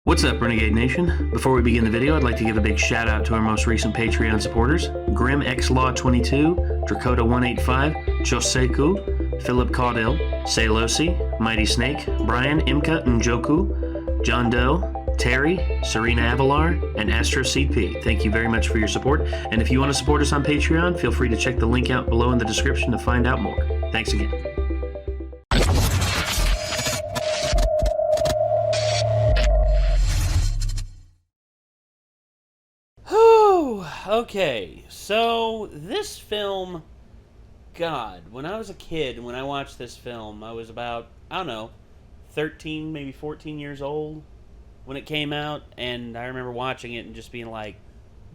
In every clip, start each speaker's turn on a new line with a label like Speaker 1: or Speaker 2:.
Speaker 1: What's up, Renegade Nation? Before we begin the video, I'd like to give a big shout out to our most recent Patreon supporters: Grim X Law 22, Drakota 185, Joseku, Philip Caudill, Salosi, Mighty Snake, Brian Imka Njoku, John Doe, Terry, Serena Avalar, and Astro CP. Thank you very much for your support, and if you want to support us on Patreon, feel free to check the link out below in the description to find out more. Thanks again. Okay, so this film, God, when I was a kid, when I watched this film, I was about, I don't know, 13, maybe 14 years old when it came out, and I remember watching it and just being like,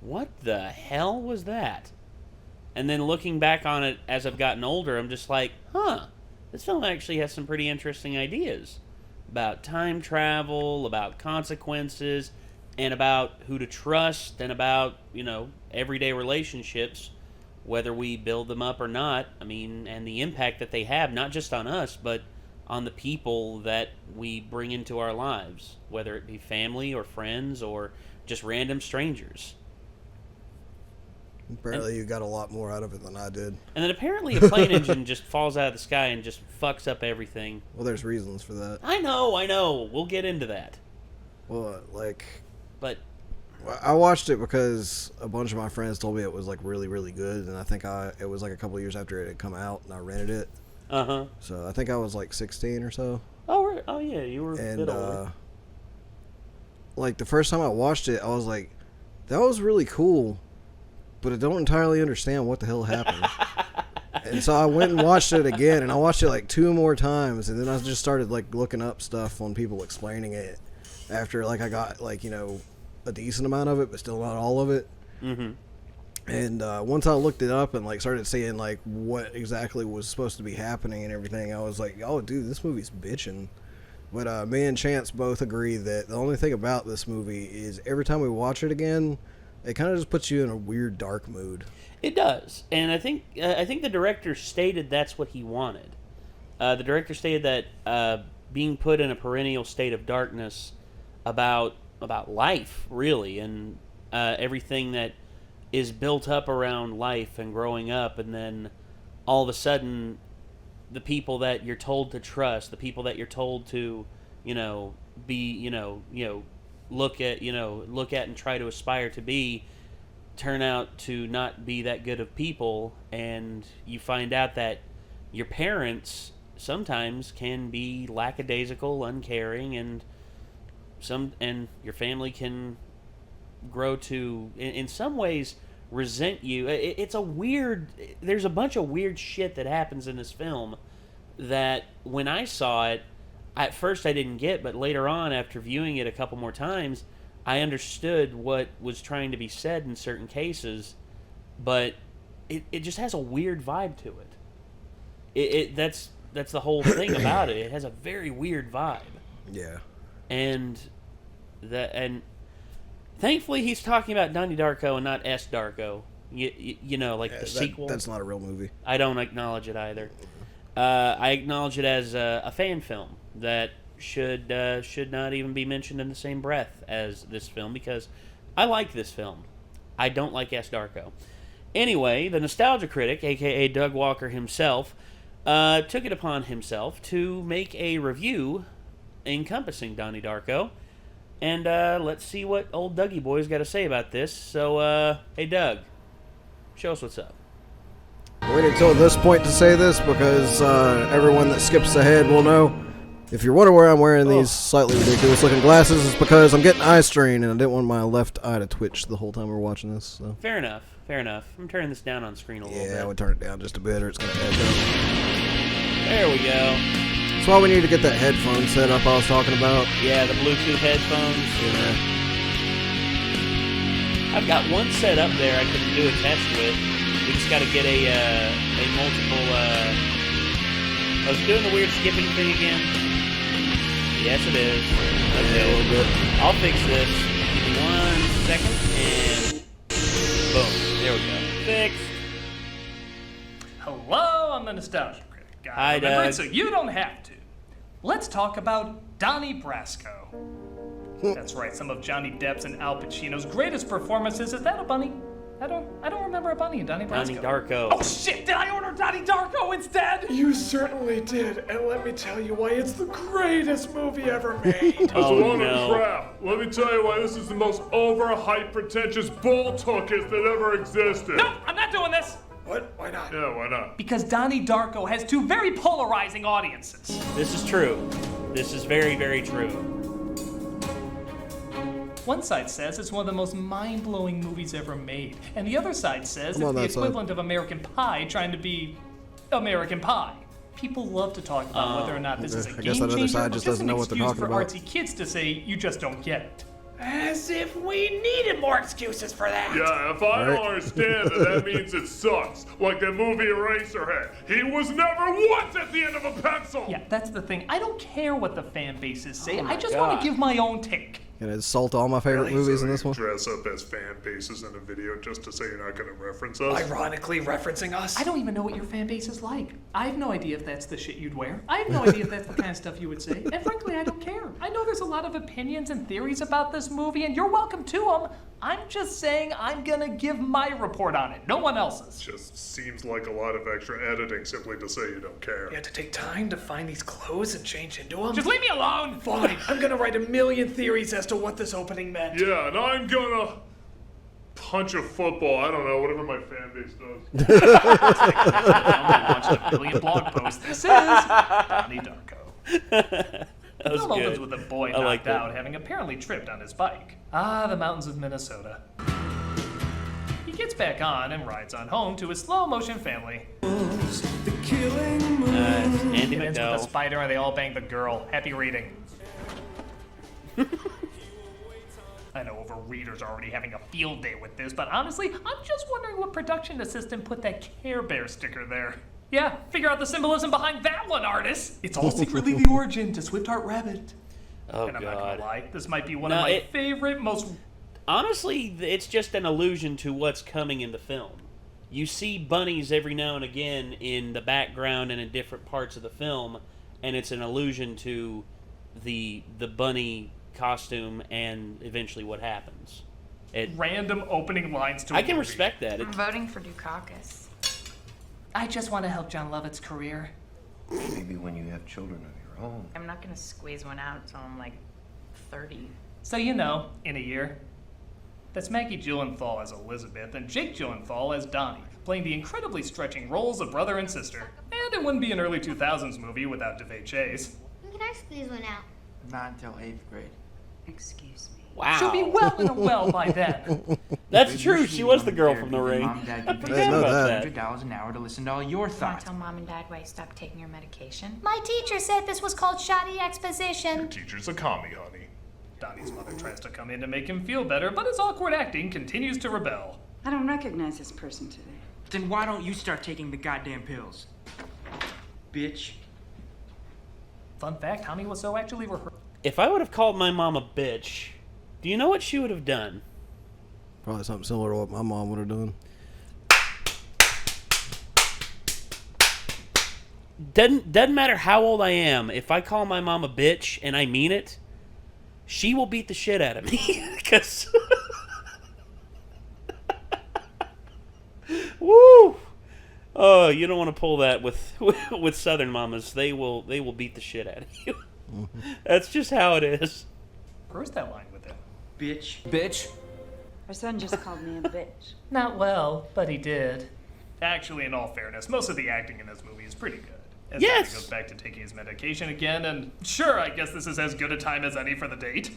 Speaker 1: what the hell was that? And then looking back on it as I've gotten older, I'm just like, this film actually has some pretty interesting ideas about time travel, about consequences, and about who to trust, and about, everyday relationships, whether we build them up or not. I mean, and the impact that they have, not just on us, but on the people that we bring into our lives, whether it be family or friends or just random strangers.
Speaker 2: Apparently you got a lot more out of it than I did.
Speaker 1: And then apparently a plane engine just falls out of the sky and just fucks up everything.
Speaker 2: Well, there's reasons for that.
Speaker 1: I know. We'll get into that.
Speaker 2: Well,
Speaker 1: But
Speaker 2: I watched it because a bunch of my friends told me it was really, really good, and I think it was a couple of years after it had come out, and I rented it. So I think I was 16 or so.
Speaker 1: Oh yeah, you were a bit older.
Speaker 2: The first time I watched it, I was like, that was really cool, but I don't entirely understand what the hell happened. And so I went and watched it again, and I watched it 2 more times, and then I just started looking up stuff on people explaining it after I got a decent amount of it, but still not all of it.
Speaker 1: Mm-hmm. And
Speaker 2: once I looked it up and started seeing what exactly was supposed to be happening and everything, I was like, oh dude, this movie's bitching. But me and Chance both agree that the only thing about this movie is every time we watch it again, it kind of just puts you in a weird dark mood.
Speaker 1: It does, and I think the director stated that's what he wanted. The director stated that being put in a perennial state of darkness about life, really, and everything that is built up around life and growing up, and then all of a sudden, the people that you're told to trust, the people that you're told to, be, look at and try to aspire to be, turn out to not be that good of people, and you find out that your parents sometimes can be lackadaisical, uncaring, and your family can grow to, in some ways, resent you. There's a bunch of weird shit that happens in this film that when I saw it, at first I didn't get, but later on, after viewing it a couple more times, I understood what was trying to be said in certain cases, but it just has a weird vibe to it. That's the whole thing about it. It has a very weird vibe.
Speaker 2: Yeah.
Speaker 1: And thankfully he's talking about Donnie Darko and not S. Darko. The sequel.
Speaker 2: That's not a real movie.
Speaker 1: I don't acknowledge it either. I acknowledge it as a fan film that should not even be mentioned in the same breath as this film, because I like this film. I don't like S. Darko. Anyway, the Nostalgia Critic, a.k.a. Doug Walker himself, took it upon himself to make a review encompassing Donnie Darko, and let's see what old Dougie boy's got to say about this. So, hey Doug, show us what's up.
Speaker 2: I waited until this point to say this because everyone that skips ahead will know. If you're wondering where I'm wearing these slightly ridiculous looking glasses, it's because I'm getting eye strain and I didn't want my left eye to twitch the whole time we're watching this. So.
Speaker 1: Fair enough. I'm turning this down on screen a little bit.
Speaker 2: Yeah, I would turn it down just a bit or it's going to echo.
Speaker 1: There we go.
Speaker 2: That's why we need to get that headphone set up I was talking about.
Speaker 1: Yeah, the Bluetooth headphones.
Speaker 2: Yeah.
Speaker 1: I've got one set up there I can do a test with. We just got to get a multiple. I was doing the weird skipping thing again. Yes, it is. Okay,
Speaker 2: a little bit.
Speaker 1: I'll fix this. Give me 1 second, and boom. There we go. Fixed.
Speaker 3: Hello, I'm the Nostalgia Critic.
Speaker 1: Hi, Doug.
Speaker 3: So you don't have to. Let's talk about Donnie Brasco. That's right, some of Johnny Depp's and Al Pacino's greatest performances. Is that a bunny? I don't remember a bunny in Donnie Darko.
Speaker 1: Donnie Darko.
Speaker 3: Oh shit, did I order Donnie Darko instead?
Speaker 4: You certainly did, and let me tell you why it's the greatest movie ever made.
Speaker 5: That's
Speaker 1: Oh,
Speaker 5: a load
Speaker 1: no.
Speaker 5: of crap. Let me tell you why this is the most overhyped, pretentious bull tuckus that ever existed.
Speaker 3: No, I'm not doing this.
Speaker 4: What? Why not?
Speaker 5: Yeah, why not?
Speaker 3: Because Donnie Darko has two very polarizing audiences.
Speaker 1: This is true. This is very, very true.
Speaker 3: One side says it's one of the most mind-blowing movies ever made, and the other side says
Speaker 2: I'm on
Speaker 3: it's the
Speaker 2: that side.
Speaker 3: equivalent of American Pie trying to be American Pie. People love to talk about whether or not this is a
Speaker 2: I
Speaker 3: game
Speaker 2: guess that other
Speaker 3: changer
Speaker 2: side
Speaker 3: or
Speaker 2: just
Speaker 3: just
Speaker 2: doesn't
Speaker 3: an
Speaker 2: know what they're
Speaker 3: excuse
Speaker 2: talking
Speaker 3: for
Speaker 2: about.
Speaker 3: artsy kids to say you just don't get it.
Speaker 4: As if we needed more excuses for that.
Speaker 5: Yeah, if I don't
Speaker 2: Right.
Speaker 5: understand it, that means it sucks. Like that movie Eraserhead. He was never once at the end of a pencil!
Speaker 3: Yeah, that's the thing. I don't care what the fan bases say.
Speaker 1: Oh my
Speaker 3: I just want
Speaker 1: God.
Speaker 3: to give my own take.
Speaker 2: Gonna insult all my favorite movies in
Speaker 5: So
Speaker 2: this
Speaker 5: you
Speaker 2: one.
Speaker 5: dress up as fan bases in a video just to say you're not going to reference us?
Speaker 4: Ironically referencing us.
Speaker 3: I don't even know what your fan base is like. I have no idea if that's the shit you'd wear. I have no idea if that's the kind of stuff you would say. And frankly, I don't care. I know there's a lot of opinions and theories about this movie, and you're welcome to them. I'm just saying I'm gonna give my report on it, no one else's.
Speaker 5: Just seems like a lot of extra editing simply to say you don't care.
Speaker 4: You had to take time to find these clothes and change into them.
Speaker 3: Just leave me alone!
Speaker 4: Fine, I'm gonna write a million theories as to what this opening meant.
Speaker 5: Yeah, and I'm gonna punch a football. I don't know, whatever my fan base does.
Speaker 3: I'm watching a billion blog posts. This is Donnie Darko.
Speaker 1: That was
Speaker 3: The film opens
Speaker 1: good.
Speaker 3: with a boy
Speaker 1: I
Speaker 3: knocked
Speaker 1: liked it.
Speaker 3: out, having apparently tripped on his bike. Ah, the mountains of Minnesota. He gets back on and rides on home to his slow-motion family.
Speaker 1: Andy
Speaker 3: It ends with a
Speaker 1: McDowell.
Speaker 3: spider and they all bang the girl. Happy reading. I know overreaders are already having a field day with this, but honestly, I'm just wondering what production assistant put that Care Bear sticker there. Yeah, figure out the symbolism behind that one, artist. It's all secretly the origin to Swift-Heart Rabbit.
Speaker 1: Oh,
Speaker 3: And I'm not
Speaker 1: God.
Speaker 3: gonna lie, this might be one
Speaker 1: No,
Speaker 3: of my
Speaker 1: it-
Speaker 3: favorite, most...
Speaker 1: Honestly, it's just an allusion to what's coming in the film. You see bunnies every now and again in the background and in different parts of the film, and it's an allusion to the bunny costume and eventually what happens.
Speaker 3: random opening lines to a
Speaker 1: I can
Speaker 3: movie.
Speaker 1: respect that.
Speaker 6: I'm voting for Dukakis.
Speaker 3: I just want to help John Lovett's career.
Speaker 7: Maybe when you have children of your own.
Speaker 6: I'm not gonna squeeze one out until I'm like 30.
Speaker 3: So you know, in a year. That's Maggie Gyllenhaal as Elizabeth and Jake Gyllenhaal as Donnie, playing the incredibly stretching roles of brother and sister. And it wouldn't be an early 2000s movie without DeVay Chase.
Speaker 8: When can I squeeze one out?
Speaker 7: Not until 8th grade.
Speaker 6: Excuse me.
Speaker 1: Wow.
Speaker 3: She'll be well in a well by then.
Speaker 1: That's true. She was the girl from The Ring.
Speaker 7: Mom and Dad
Speaker 1: I
Speaker 7: can pay
Speaker 1: forgot about that.
Speaker 7: $100 an hour to listen to all your
Speaker 6: Want
Speaker 7: thoughts.
Speaker 6: to tell Mom and Dad why you stopped taking your medication?
Speaker 8: My teacher said this was called shoddy exposition.
Speaker 5: Teacher's a commie, honey.
Speaker 3: Donnie's mother tries to come in to make him feel better, but his awkward acting continues to rebel.
Speaker 9: I don't recognize this person today.
Speaker 7: Then why don't you start taking the goddamn pills? Bitch.
Speaker 3: Fun fact, Tommy was so actually rehearsed.
Speaker 1: If I would have called my mom a bitch, do you know what she would have done?
Speaker 2: Probably something similar to what my mom would have done.
Speaker 1: Doesn't matter how old I am. If I call my mom a bitch and I mean it, she will beat the shit out of me. Because, woo! Oh, you don't want to pull that with Southern mamas. They will beat the shit out of you. That's just how it is.
Speaker 3: Where's that line with him?
Speaker 7: Bitch.
Speaker 9: Bitch. Our son just called me a bitch.
Speaker 3: Not well, but he did. Actually, in all fairness, most of the acting in this movie is pretty good. As
Speaker 1: Yes.
Speaker 3: Donnie goes back to taking his medication again, and sure, I guess this is as good a time as any for the date.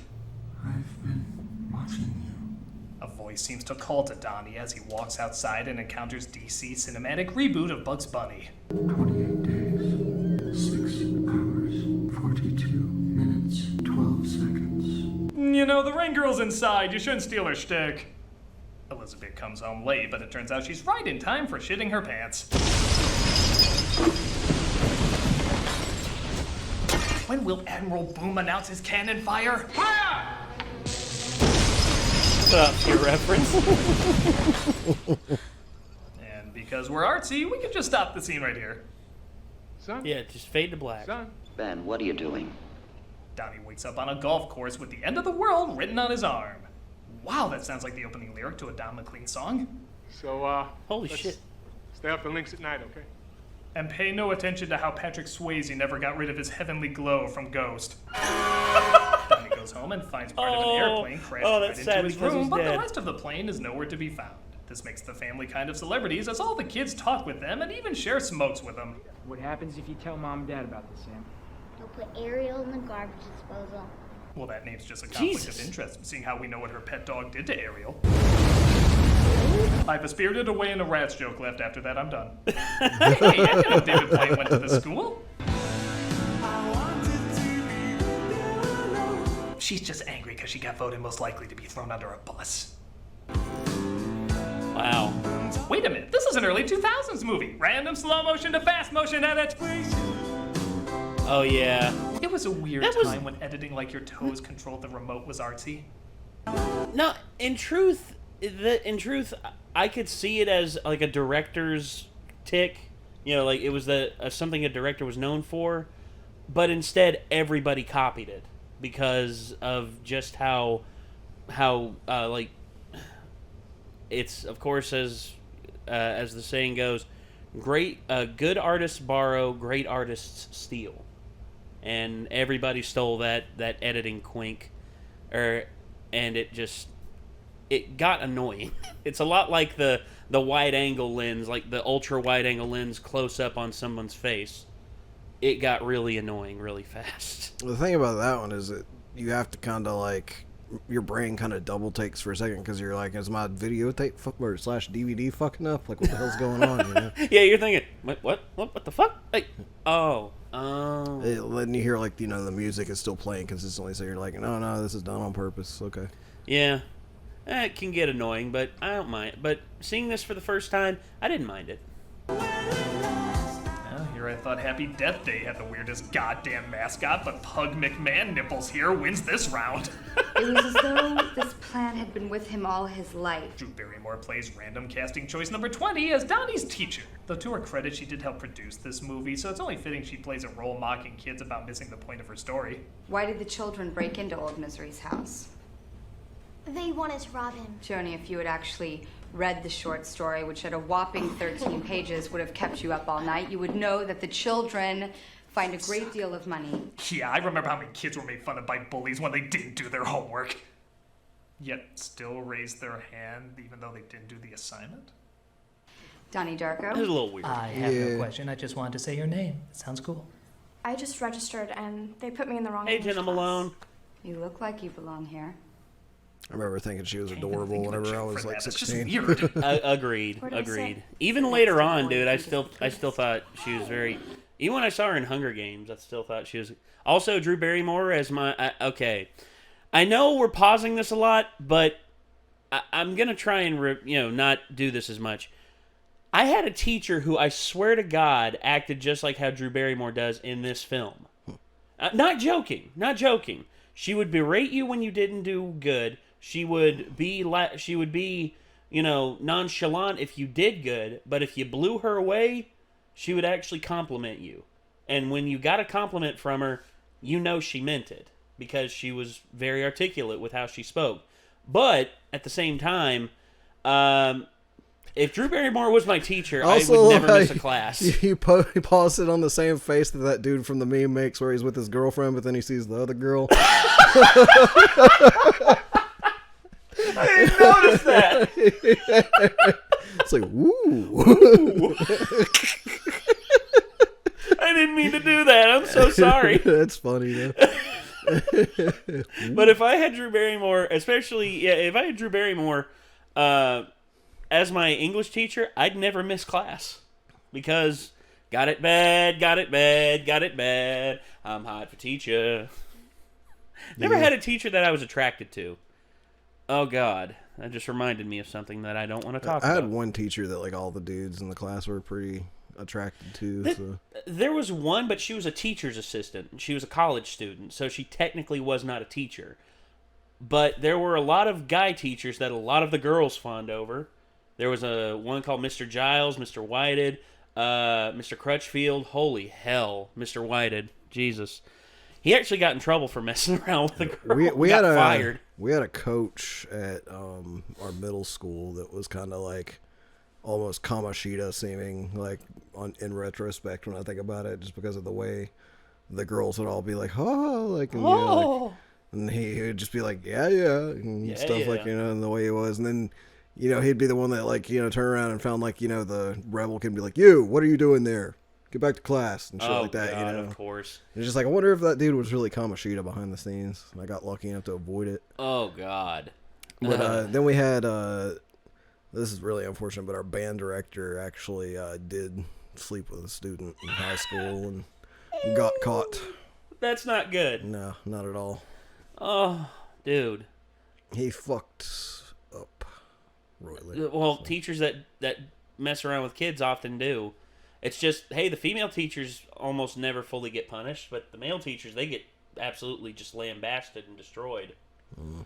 Speaker 10: I've been watching you.
Speaker 3: A voice seems to call to Donnie as he walks outside and encounters DC's cinematic reboot of Bugs Bunny.
Speaker 10: 28 days, 6 hours, 42 minutes, 12 seconds.
Speaker 3: You know, the Rain Girl's inside. You shouldn't steal her shtick. Elizabeth comes home late, but it turns out she's right in time for shitting her pants. When will Admiral Boom announce his cannon fire? Fire!
Speaker 1: Your reference.
Speaker 3: And because we're artsy, we can just stop the scene right here.
Speaker 5: Son?
Speaker 1: Yeah, just fade to black.
Speaker 5: Son?
Speaker 11: Ben, what are you doing?
Speaker 3: Donnie wakes up on a golf course with the end of the world written on his arm. Wow, that sounds like the opening lyric to a Don McLean song.
Speaker 11: So,
Speaker 1: Holy shit.
Speaker 11: Stay up for links at night, okay?
Speaker 3: And pay no attention to how Patrick Swayze never got rid of his heavenly glow from Ghost. Donnie goes home and finds part of an airplane crashed right into his room, but the rest of the plane is nowhere to be found. This makes the family kind of celebrities, as all the kids talk with them and even share smokes with them.
Speaker 7: What happens if you tell Mom and Dad about this, Sam?
Speaker 8: They'll put Ariel in the garbage disposal.
Speaker 3: Well, that name's just a conflict of interest, seeing how we know what her pet dog did to Ariel. I have a Spirited Away and a Rats joke left. After that, I'm done. Hey, I know David Blaine went to the school. She's just angry because she got voted most likely to be thrown under a bus.
Speaker 1: Wow.
Speaker 3: Wait a minute, this is an early 2000s movie. Random slow motion to fast motion edit.
Speaker 1: Oh, yeah.
Speaker 3: It was a weird time when editing like your toes controlled the remote was artsy.
Speaker 1: No, in truth, I could see it as like a director's tick. You know, like it was something a director was known for, but instead everybody copied it because of just how like it's, of course, as the saying goes, good artists borrow, great artists steal, and everybody stole that editing quink, and it got annoying. It's a lot like the wide angle lens, like the ultra wide angle lens close up on someone's face. It got really annoying really fast.
Speaker 2: The thing about that one is that you have to kind of like, your brain kind of double takes for a second because you're like, is my videotape or / DVD fucking up? Like, what the hell's going on? You know?
Speaker 1: Yeah, you're thinking, what the fuck? Like, oh.
Speaker 2: Then you hear like, you know, the music is still playing consistently, so you're like, no, this is done on purpose. Okay.
Speaker 1: Yeah, it can get annoying, but I don't mind. But seeing this for the first time, I didn't mind it.
Speaker 3: Here I thought Happy Death Day had the weirdest goddamn mascot, but Pug McMahon Nipples here wins this round.
Speaker 12: It was as though this plan had been with him all his life.
Speaker 3: Drew Barrymore plays random casting choice number 20 as Donnie's teacher. Though to her credit, she did help produce this movie, so it's only fitting she plays a role mocking kids about missing the point of her story.
Speaker 12: Why did the children break into Old Misery's house?
Speaker 8: They wanted to rob him.
Speaker 12: Joni, if you had actually read the short story, which at a whopping 13 pages would have kept you up all night, you would know that the children find a great deal of money.
Speaker 3: Yeah, I remember how many kids were made fun of by bullies when they didn't do their homework. Yet still raised their hand even though they didn't do the assignment?
Speaker 12: Donnie Darko?
Speaker 1: That was a little weird.
Speaker 3: I have no question. I just wanted to say your name. It sounds cool.
Speaker 13: I just registered and they put me in the wrong
Speaker 1: Hey, Jenna Malone.
Speaker 12: You look like you belong here.
Speaker 2: I remember thinking she was adorable whenever I was like 16.
Speaker 1: Agreed. Even later on, dude, I still thought she was very. Even when I saw her in Hunger Games, I still thought she was. Also, Drew Barrymore as my. Okay, I know we're pausing this a lot, but I'm gonna try and not do this as much. I had a teacher who I swear to God acted just like how Drew Barrymore does in this film. Not joking. She would berate you when you didn't do good. She would be nonchalant if you did good, but if you blew her away, she would actually compliment you. And when you got a compliment from her, she meant it because she was very articulate with how she spoke. But at the same time, if Drew Barrymore was my teacher, also, I would never miss a class.
Speaker 2: You pause it on the same face that dude from the meme makes where he's with his girlfriend, but then he sees the other girl.
Speaker 1: I didn't notice that.
Speaker 2: It's like, woo.
Speaker 1: I didn't mean to do that. I'm so sorry.
Speaker 2: That's funny, though.
Speaker 1: But if I had Drew Barrymore, if I had Drew Barrymore as my English teacher, I'd never miss class. Because got it bad. I'm hot for teacher. Never had a teacher that I was attracted to. Oh, God. That just reminded me of something that I don't want to talk about.
Speaker 2: I had one teacher that like all the dudes in the class were pretty attracted to.
Speaker 1: There was one, but she was a teacher's assistant. She was a college student, so she technically was not a teacher. But there were a lot of guy teachers that a lot of the girls fawned over. There was one called Mr. Giles, Mr. Whited, Mr. Crutchfield. Holy hell, Mr. Whited. Jesus. He actually got in trouble for messing around with a girl.
Speaker 2: We
Speaker 1: got
Speaker 2: had
Speaker 1: fired.
Speaker 2: We had a coach at our middle school that was kind of like almost Kamoshida seeming, like in retrospect when I think about it, just because of the way the girls would all be like, oh, like, and, you know, like, and he would just be like, yeah, and stuff like, you know, and the way he was, and then, you know, he'd be the one that, like, you know, turn around and found, like, you know, the rebel can be like, you, what are you doing there? Get back to class and shit like that,
Speaker 1: God,
Speaker 2: you know.
Speaker 1: Of course.
Speaker 2: It's just like, I wonder if that dude was really Kamoshida behind the scenes. I got lucky enough to avoid it.
Speaker 1: Oh, God.
Speaker 2: But then we had, this is really unfortunate, but our band director actually did sleep with a student in high school and got caught.
Speaker 1: That's not good.
Speaker 2: No, not at all.
Speaker 1: Oh, dude.
Speaker 2: He fucked up royally.
Speaker 1: Well, teachers that mess around with kids often do. It's just, hey, the female teachers almost never fully get punished, but the male teachers, they get absolutely just lambasted and destroyed.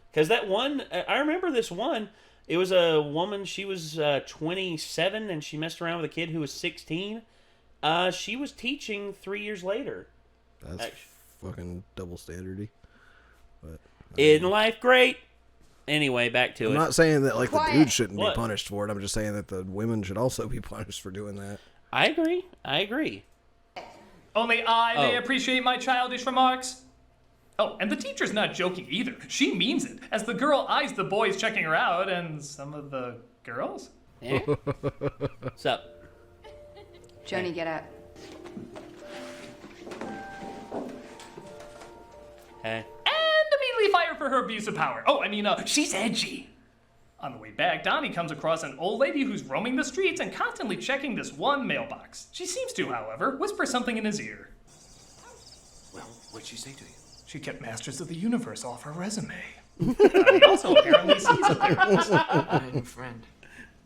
Speaker 1: Because that one, I remember this one, it was a woman, she was 27, and she messed around with a kid who was 16. She was teaching 3 years later.
Speaker 2: That's fucking double standardy. But
Speaker 1: in life, great. Anyway, back to it.
Speaker 2: I'm not saying that, like, the dude shouldn't be punished for it. I'm just saying that the women should also be punished for doing that.
Speaker 1: I agree.
Speaker 3: Only I may appreciate my childish remarks. Oh, and the teacher's not joking either. She means it, as the girl eyes the boys checking her out and some of the girls.
Speaker 1: Yeah. What's up?
Speaker 12: Joni, get up.
Speaker 1: Hey.
Speaker 3: And immediately fire for her abuse of power. Oh, I mean, she's edgy. On the way back, Donnie comes across an old lady who's roaming the streets and constantly checking this one mailbox. She seems to, however, whisper something in his ear.
Speaker 14: Well, what'd she say to you?
Speaker 3: She kept Masters of the Universe off her resume. Donnie also apparently sees it there.
Speaker 14: My new friend.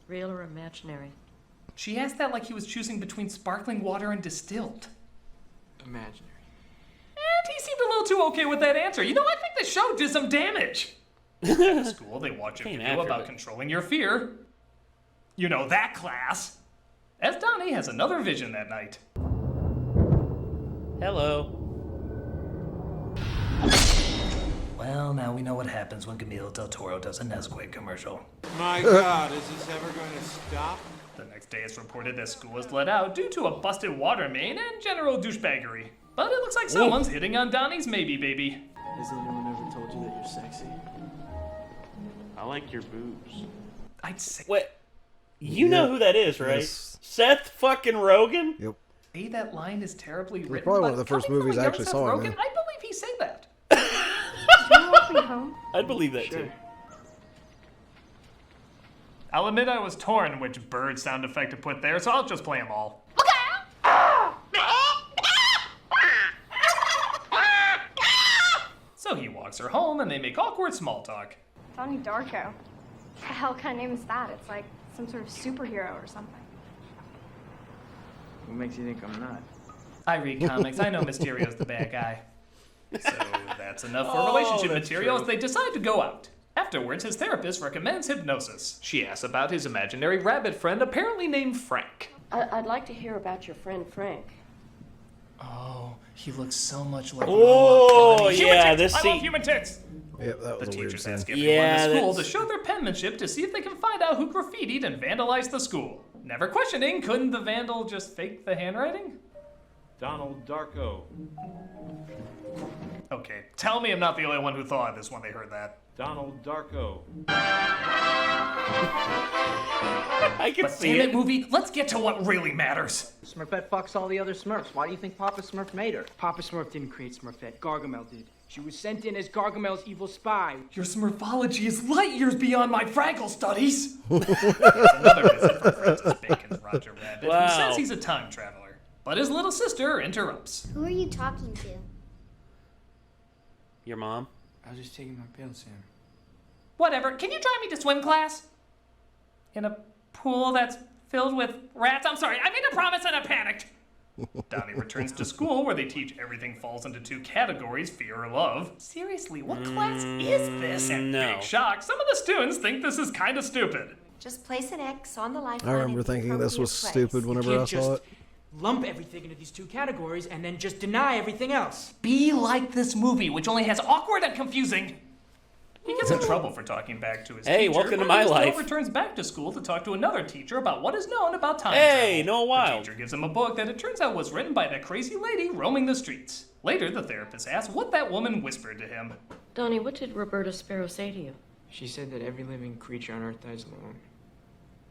Speaker 15: Real or imaginary?
Speaker 3: She asked that like he was choosing between sparkling water and distilled.
Speaker 14: Imaginary.
Speaker 3: And he seemed a little too okay with that answer. You know, I think the show did some damage. At school, they watch a video about controlling your fear. You know, that class. As Donnie has another vision that night.
Speaker 1: Hello.
Speaker 3: Well, now we know what happens when Camilo del Toro does a Nesquik commercial.
Speaker 14: My God, is this ever going to stop?
Speaker 3: The next day it's reported that school was let out due to a busted water main and general douchebaggery. But it looks like someone's hitting on Donnie's maybe baby.
Speaker 7: Has anyone ever told you that you're sexy?
Speaker 14: I like your boobs.
Speaker 3: I'd say...
Speaker 1: Wait, you know who that is, right?
Speaker 2: Yes.
Speaker 1: Seth fucking Rogen?
Speaker 2: Yep.
Speaker 3: Hey, that line is terribly written.
Speaker 2: Probably one of the
Speaker 3: but
Speaker 2: first
Speaker 3: coming from
Speaker 2: movies
Speaker 3: a
Speaker 2: I
Speaker 3: young
Speaker 2: actually
Speaker 3: Seth
Speaker 2: saw him
Speaker 3: Rogen,
Speaker 2: in.
Speaker 3: I believe he said that.
Speaker 13: Can you walk me home?
Speaker 1: I'd believe that too.
Speaker 3: I'll admit I was torn which bird sound effect to put there, so I'll just play them all. So he walks her home and they make awkward small talk.
Speaker 13: Donnie Darko. What the hell kind of name is that? It's like some sort of superhero or something.
Speaker 7: What makes you think I'm not?
Speaker 3: I read comics. I know Mysterio's the bad guy. So that's enough for relationship materials.
Speaker 1: true.
Speaker 3: They decide to go out. Afterwards, his therapist recommends hypnosis. She asks about his imaginary rabbit friend, apparently named Frank.
Speaker 15: I'd like to hear about your friend Frank.
Speaker 3: Oh, he looks so much like
Speaker 1: Oh,
Speaker 3: Mama. Human
Speaker 1: yeah,
Speaker 3: tits!
Speaker 1: this
Speaker 3: I
Speaker 1: scene.
Speaker 3: love human tits!
Speaker 2: Yep, that was
Speaker 3: The
Speaker 2: a weird
Speaker 3: teachers
Speaker 2: scene.
Speaker 3: ask everyone
Speaker 1: Yeah,
Speaker 3: in school to
Speaker 1: that's-
Speaker 3: show their penmanship to see if they can find out who graffitied and vandalized the school. Never questioning, couldn't the vandal just fake the handwriting?
Speaker 14: Donald Darko.
Speaker 3: Okay, tell me I'm not the only one who thought of this when they heard that.
Speaker 14: Donald Darko.
Speaker 1: I can
Speaker 3: But
Speaker 1: see
Speaker 3: damn
Speaker 1: it.
Speaker 3: it, movie, let's get to what really matters.
Speaker 7: Smurfette fucks all the other Smurfs. Why do you think Papa Smurf made her? Papa Smurf didn't create Smurfette. Gargamel did. She was sent in as Gargamel's evil spy.
Speaker 3: Your Smurfology is light years beyond my Fraggle studies. It's another visit from Francis Bacon's Roger Rabbit,
Speaker 1: Wow.
Speaker 3: who says he's a time traveler. But his little sister interrupts.
Speaker 8: Who are you talking to?
Speaker 1: Your mom?
Speaker 7: I was just taking my pills, Sam.
Speaker 3: Whatever, can you drive me to swim class? In a pool that's filled with rats? I'm sorry, I made a promise and I panicked. Donnie returns to school where they teach everything falls into two categories, fear or love. Seriously, what class is this? And
Speaker 1: no.
Speaker 3: big shock, some of the students think this is kind of stupid.
Speaker 15: Just place an X on the lifeline.
Speaker 2: I remember thinking this was stupid whenever I saw it.
Speaker 7: lump everything into these two categories and then just deny everything else.
Speaker 3: Be like this movie, which only has awkward and confusing. He gets in trouble for talking back to his teacher.
Speaker 1: Hey, welcome to my
Speaker 3: He
Speaker 1: life.
Speaker 3: still returns back to school to talk to another teacher about what is known about time
Speaker 1: Hey,
Speaker 3: travel.
Speaker 1: no wild.
Speaker 3: The teacher gives him a book that it turns out was written by that crazy lady roaming the streets. Later, the therapist asks what that woman whispered to him.
Speaker 15: Donnie, what did Roberta Sparrow say to you?
Speaker 7: She said that every living creature on Earth dies alone.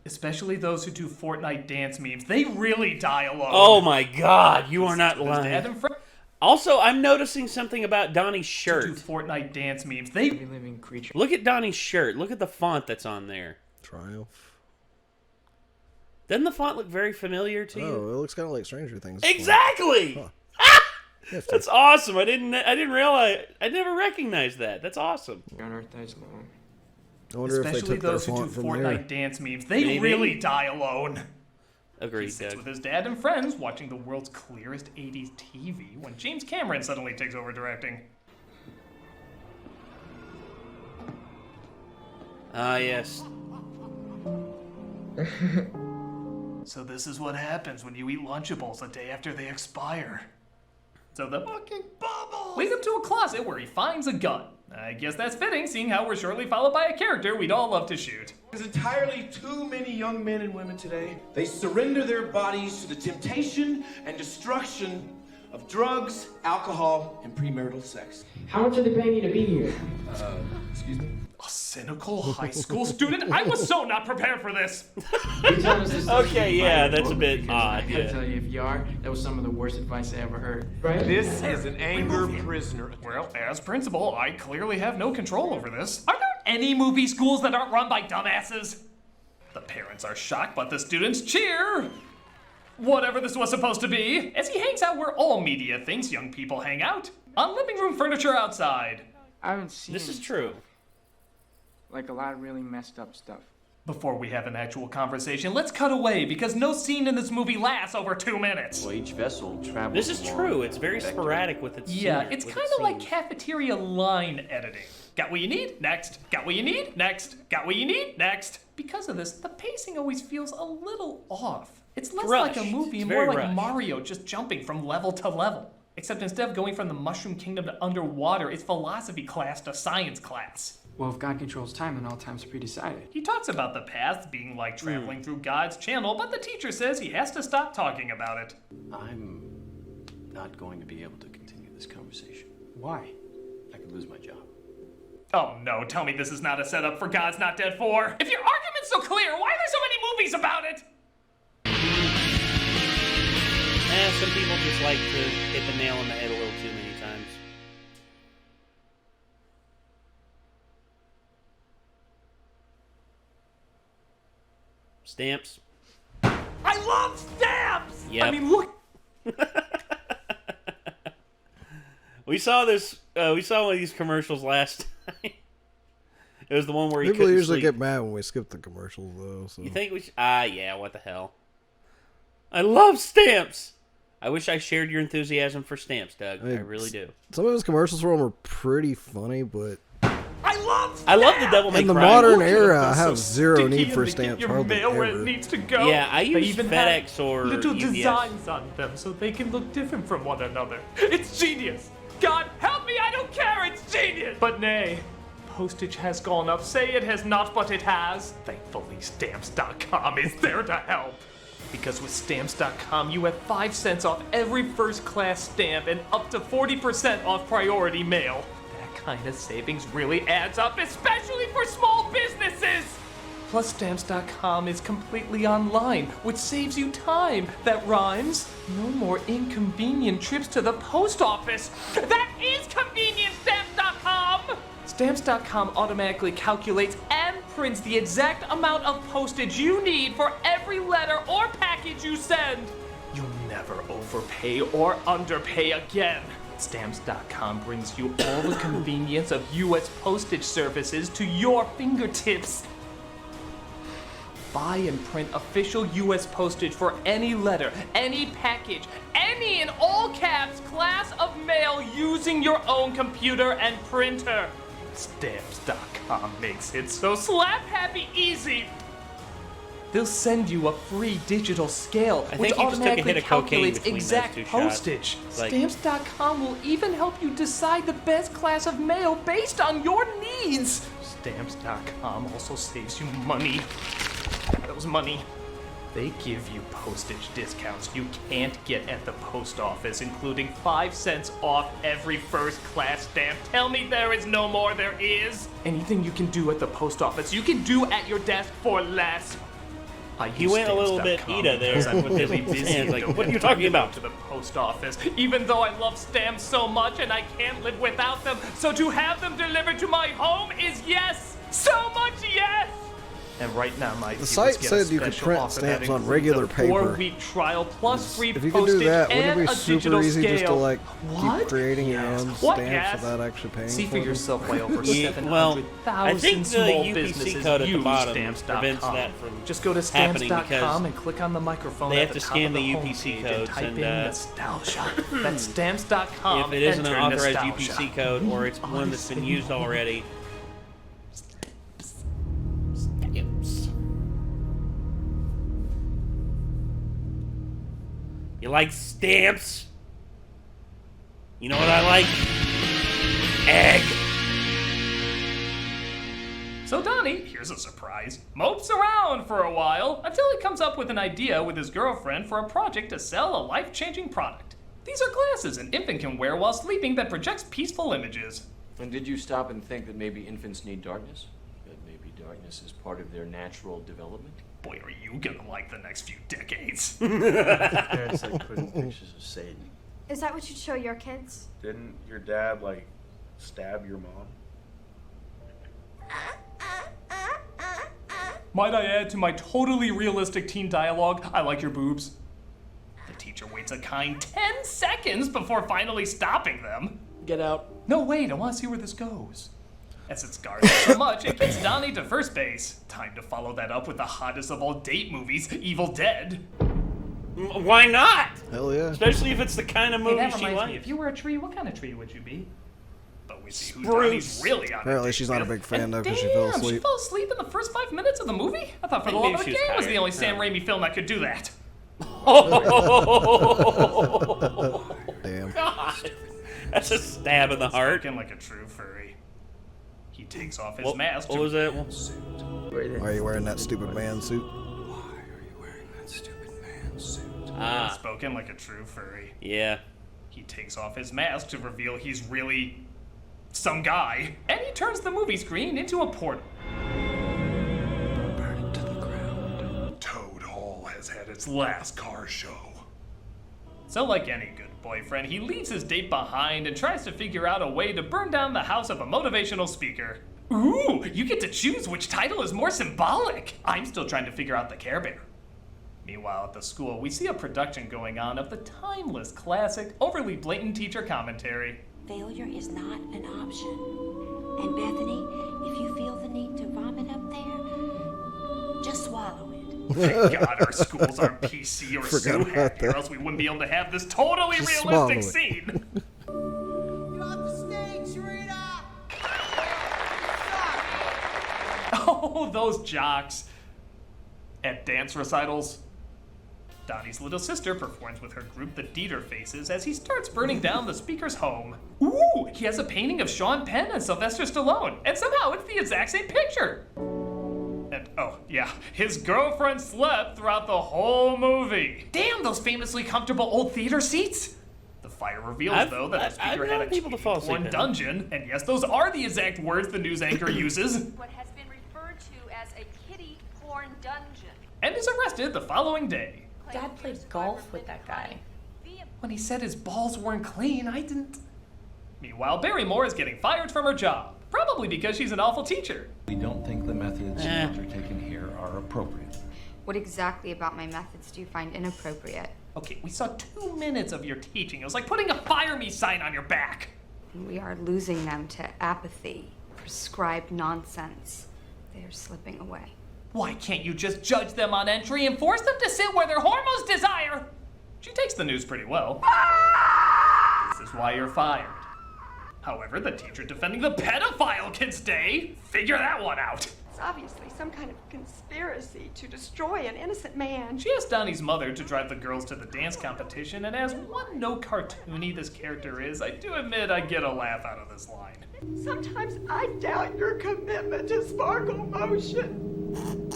Speaker 3: Especially those who do Fortnite dance memes. They really die alone.
Speaker 1: Oh my God, you are not
Speaker 3: His dad
Speaker 1: lying.
Speaker 3: and friend
Speaker 1: Also, I'm noticing something about Donnie's shirt.
Speaker 3: do Fortnite dance memes. They
Speaker 7: Every living creature.
Speaker 1: Look at Donnie's shirt. Look at the font that's on there.
Speaker 2: Triumph.
Speaker 1: Doesn't the font look very familiar to you?
Speaker 2: Oh, it looks kind of like Stranger Things.
Speaker 1: Exactly. That's awesome. I didn't realize. I never recognized that. That's awesome.
Speaker 7: On Earth dies alone.
Speaker 2: I wonder if they
Speaker 3: Especially
Speaker 2: took their
Speaker 3: those who do
Speaker 2: font from
Speaker 3: Fortnite
Speaker 2: there.
Speaker 3: dance memes. They
Speaker 1: Maybe.
Speaker 3: really die alone.
Speaker 1: Agreed,
Speaker 3: He sits
Speaker 1: Doug.
Speaker 3: with his dad and friends watching the world's clearest 80s TV when James Cameron suddenly takes over directing.
Speaker 1: Ah, yes.
Speaker 3: So this is what happens when you eat Lunchables a day after they expire. So the fucking bubbles lead him to a closet where he finds a gun. I guess that's fitting, seeing how we're shortly followed by a character we'd all love to shoot.
Speaker 16: There's entirely too many young men and women today. They surrender their bodies to the temptation and destruction of drugs, alcohol, and premarital sex.
Speaker 7: How much are they paying you to be here?
Speaker 16: Excuse me?
Speaker 3: A cynical high school student? I was so not prepared for this!
Speaker 1: Okay, yeah, that's a bit
Speaker 7: I
Speaker 1: odd.
Speaker 7: gotta
Speaker 1: Yeah.
Speaker 7: tell you, if you are, that was some of the worst advice I ever heard. Right?
Speaker 16: This is an anger prisoner.
Speaker 3: Well, as principal, I clearly have no control over this. Are there any movie schools that aren't run by dumbasses? The parents are shocked, but the students cheer! Whatever this was supposed to be, as he hangs out where all media thinks young people hang out. On living room furniture outside.
Speaker 7: I haven't seen
Speaker 1: This is true.
Speaker 7: like a lot of really messed up stuff.
Speaker 3: Before we have an actual conversation, let's cut away, because no scene in this movie lasts over 2 minutes.
Speaker 14: Well, each vessel travels.
Speaker 1: This is true. It's very sporadic with its.
Speaker 3: Yeah,
Speaker 1: scenery,
Speaker 3: it's
Speaker 1: with
Speaker 3: kind
Speaker 1: its
Speaker 3: of like
Speaker 1: scenes.
Speaker 3: cafeteria line editing. Got what you need? Next. Got what you need? Next. Got what you need? Next. Because of this, the pacing always feels a little off. It's less like a
Speaker 1: Rushed.
Speaker 3: movie
Speaker 1: It's
Speaker 3: and more
Speaker 1: very
Speaker 3: like
Speaker 1: rushed.
Speaker 3: Mario just jumping from level to level. Except instead of going from the Mushroom Kingdom to underwater, it's philosophy class to science class.
Speaker 7: Well, if God controls time, then all time's pre-decided.
Speaker 3: He talks about the path being like traveling through God's channel, but the teacher says he has to stop talking about it.
Speaker 14: I'm not going to be able to continue this conversation.
Speaker 7: Why?
Speaker 14: I could lose my job.
Speaker 3: Oh no, tell me this is not a setup for God's Not Dead 4. If your argument's so clear, why are there so many movies about it?
Speaker 1: Some people just like to hit the nail on the head a little too many times. Stamps.
Speaker 3: I love stamps!
Speaker 1: Yep.
Speaker 3: I mean, look.
Speaker 1: We saw this. We saw one of these commercials last time. It was the one where he
Speaker 2: People
Speaker 1: couldn't
Speaker 2: usually
Speaker 1: sleep.
Speaker 2: get mad when we skip the commercials, though. So.
Speaker 1: You think we should? Yeah, what the hell? I love stamps! I wish I shared your enthusiasm for stamps, Doug. I really do.
Speaker 2: Some of his commercials for him are pretty funny, but
Speaker 1: I love the Devil May Cry.
Speaker 2: in the modern
Speaker 3: Look at
Speaker 2: era,
Speaker 3: them,
Speaker 2: I have
Speaker 3: so
Speaker 2: zero
Speaker 3: sticky
Speaker 2: need
Speaker 3: and
Speaker 2: for
Speaker 3: they
Speaker 2: stamps.
Speaker 3: Get your
Speaker 2: Hardly
Speaker 3: mail where it
Speaker 2: ever.
Speaker 3: needs to go.
Speaker 1: Yeah, I
Speaker 3: They
Speaker 1: use
Speaker 3: even
Speaker 1: FedEx
Speaker 3: have
Speaker 1: or
Speaker 3: little
Speaker 1: UPS.
Speaker 3: designs on them so they can look different from one another. It's genius. God help me, I don't care. It's genius. But nay, postage has gone up. Say it has not, but it has. Thankfully, Stamps.com is there to help. Because with Stamps.com, you have 5 cents off every first-class stamp and up to 40% off priority mail. That kind of savings really adds up, especially for small businesses! Plus, Stamps.com is completely online, which saves you time. That rhymes. No more inconvenient trips to the post office. That is convenient, Stamps.com! Stamps.com automatically calculates and prints the exact amount of postage you need for every letter or package you send. You'll never overpay or underpay again. Stamps.com brings you all the convenience of U.S. postage services to your fingertips. Buy and print official U.S. postage for any letter, any package, any in all caps class of mail using your own computer and printer. Stamps.com makes it so slap-happy easy. they'll send you a free digital scale,
Speaker 1: I
Speaker 3: which
Speaker 1: think he just took a
Speaker 3: automatically
Speaker 1: hit of cocaine
Speaker 3: calculates
Speaker 1: between those
Speaker 3: exact
Speaker 1: two shots.
Speaker 3: postage.
Speaker 1: Like-
Speaker 3: Stamps.com will even help you decide the best class of mail based on your needs. Stamps.com also saves you money. That was money. They give you postage discounts you can't get at the post office, including 5 cents off every first-class stamp. Tell me there is no more, there is. Anything you can do at the post office, you can do at your desk for less.
Speaker 1: He went a little bit Ida there
Speaker 3: because I'm
Speaker 1: with his
Speaker 3: really busy.
Speaker 1: hands, like,
Speaker 3: Don't
Speaker 1: what are you
Speaker 3: have
Speaker 1: talking
Speaker 3: to go
Speaker 1: about?
Speaker 3: to the post office, even though I love stamps so much and I can't live without them. So to have them delivered to my home is yes, so much yes. And right now, my
Speaker 2: The site said you could print stamps on regular paper.
Speaker 3: 4-week trial plus free
Speaker 2: If you could
Speaker 3: postage
Speaker 2: do that, wouldn't
Speaker 3: and
Speaker 2: it be
Speaker 3: a
Speaker 2: super
Speaker 3: digital
Speaker 2: easy
Speaker 3: scale.
Speaker 2: just to like
Speaker 3: What?
Speaker 2: keep creating your own
Speaker 3: What?
Speaker 2: stamps
Speaker 3: Yes.
Speaker 2: without actually paying
Speaker 3: See
Speaker 2: for
Speaker 3: for
Speaker 2: them?
Speaker 3: yourself why over
Speaker 1: Yeah,
Speaker 3: 700,000
Speaker 1: well, I think the
Speaker 3: small
Speaker 1: UPC
Speaker 3: businesses
Speaker 1: code at the
Speaker 3: use
Speaker 1: bottom
Speaker 3: stamps.com.
Speaker 1: prevents that from
Speaker 3: Just go to
Speaker 1: happening
Speaker 3: stamps.com
Speaker 1: because
Speaker 3: and click on the microphone
Speaker 1: they
Speaker 3: at
Speaker 1: have
Speaker 3: the
Speaker 1: to
Speaker 3: top
Speaker 1: scan
Speaker 3: of the
Speaker 1: the
Speaker 3: home
Speaker 1: UPC
Speaker 3: page
Speaker 1: codes
Speaker 3: and type
Speaker 1: and,
Speaker 3: in nostalgia. That's stamps.com.
Speaker 1: if it isn't an
Speaker 3: enter
Speaker 1: authorized
Speaker 3: nostalgia.
Speaker 1: UPC code or it's one that's been used already. Stamps. You like stamps? You know what I like? Egg.
Speaker 3: So Donnie, here's a surprise, mopes around for a while until he comes up with an idea with his girlfriend for a project to sell a life-changing product. These are glasses an infant can wear while sleeping that projects peaceful images.
Speaker 14: And did you stop and think that maybe infants need darkness? That maybe darkness is part of their natural development?
Speaker 3: Boy, are you gonna like the next few decades.
Speaker 17: Parents like putting pictures of Satan.
Speaker 13: Is that what you'd show your kids?
Speaker 17: Didn't your dad like stab your mom?
Speaker 3: Might I add to my totally realistic teen dialogue, I like your boobs. The teacher waits a kind 10 seconds before finally stopping them.
Speaker 14: Get out.
Speaker 3: No, wait, I want to see where this goes. As it scars so much, it gets Donnie to first base. Time to follow that up with the hottest of all date movies, Evil Dead.
Speaker 1: Why not?
Speaker 2: Hell yeah.
Speaker 1: Especially if it's the kind of movie
Speaker 3: Hey, that
Speaker 1: she
Speaker 3: reminds me,
Speaker 1: likes.
Speaker 3: if you were a tree, what kind of tree would you be? But we see who
Speaker 1: Spruce.
Speaker 3: Donnie's really on.
Speaker 2: Apparently she's not a big fan though because she fell
Speaker 3: Damn, she
Speaker 2: asleep.
Speaker 3: fell asleep in the first 5 minutes of the movie? I thought For the
Speaker 1: Maybe
Speaker 3: Love of the
Speaker 1: she was
Speaker 3: Game was
Speaker 1: tired.
Speaker 3: the only Sam Raimi film that could do that.
Speaker 1: Oh,
Speaker 2: Damn.
Speaker 1: God. That's a stab in the heart.
Speaker 3: Spoken like a true furry. He takes off his
Speaker 1: What-
Speaker 3: mask.
Speaker 1: what was that?
Speaker 2: Why are you wearing that stupid man suit?
Speaker 1: Ah.
Speaker 3: Spoken like a true furry.
Speaker 1: Yeah.
Speaker 3: He takes off his mask to reveal he's really some guy. And he turns the movie screen into a portal. Toad Hall has had its last car show. So like any good boyfriend, he leaves his date behind and tries to figure out a way to burn down the house of a motivational speaker. Ooh, you get to choose which title is more symbolic. I'm still trying to figure out the Care Bear. Meanwhile, at the school, we see a production going on of the timeless classic, overly blatant teacher commentary.
Speaker 18: Failure is not an option. And Bethany, if you feel the need to vomit up there, just swallow it.
Speaker 3: Thank God our schools aren't PC or
Speaker 2: Forgot
Speaker 3: so
Speaker 2: about
Speaker 3: happy, or
Speaker 2: that.
Speaker 3: else we wouldn't be able to have this totally
Speaker 2: Just swallow
Speaker 3: realistic
Speaker 2: it.
Speaker 3: scene. Oh, those jocks. At dance recitals, Donnie's little sister performs with her group, the Dieter Faces, as he starts burning down the speaker's home. Ooh, he has a painting of Sean Penn and Sylvester Stallone, and somehow it's the exact same picture. And, oh, yeah, his girlfriend slept throughout the whole movie. Damn, those famously comfortable old theater seats. The fire reveals, though, that the speaker had a
Speaker 1: people to fall asleep
Speaker 3: porn
Speaker 1: in.
Speaker 3: dungeon, and yes, those are the exact words the news anchor uses.
Speaker 19: What has been referred to as a kiddie porn dungeon.
Speaker 3: And is arrested the following day.
Speaker 6: Dad played golf with that guy.
Speaker 3: When he said his balls weren't clean, I didn't. Meanwhile, Barrymore is getting fired from her job, probably because she's an awful teacher.
Speaker 20: We don't think the methods that are taken here are appropriate.
Speaker 12: What exactly about my methods do you find inappropriate?
Speaker 3: Okay, we saw 2 minutes of your teaching. It was like putting a fire me sign on your back.
Speaker 12: We are losing them to apathy, prescribed nonsense. They are slipping away.
Speaker 3: Why can't you just judge them on entry and force them to sit where their hormones desire? She takes the news pretty well. This is why you're fired. However, the teacher defending the pedophile can stay. Figure that one out.
Speaker 21: It's obviously some kind of conspiracy to destroy an innocent man.
Speaker 3: She asked Donnie's mother to drive the girls to the dance competition, and as one note cartoony this character is, I do admit I get a laugh out of this line.
Speaker 21: Sometimes I doubt your commitment to sparkle motion.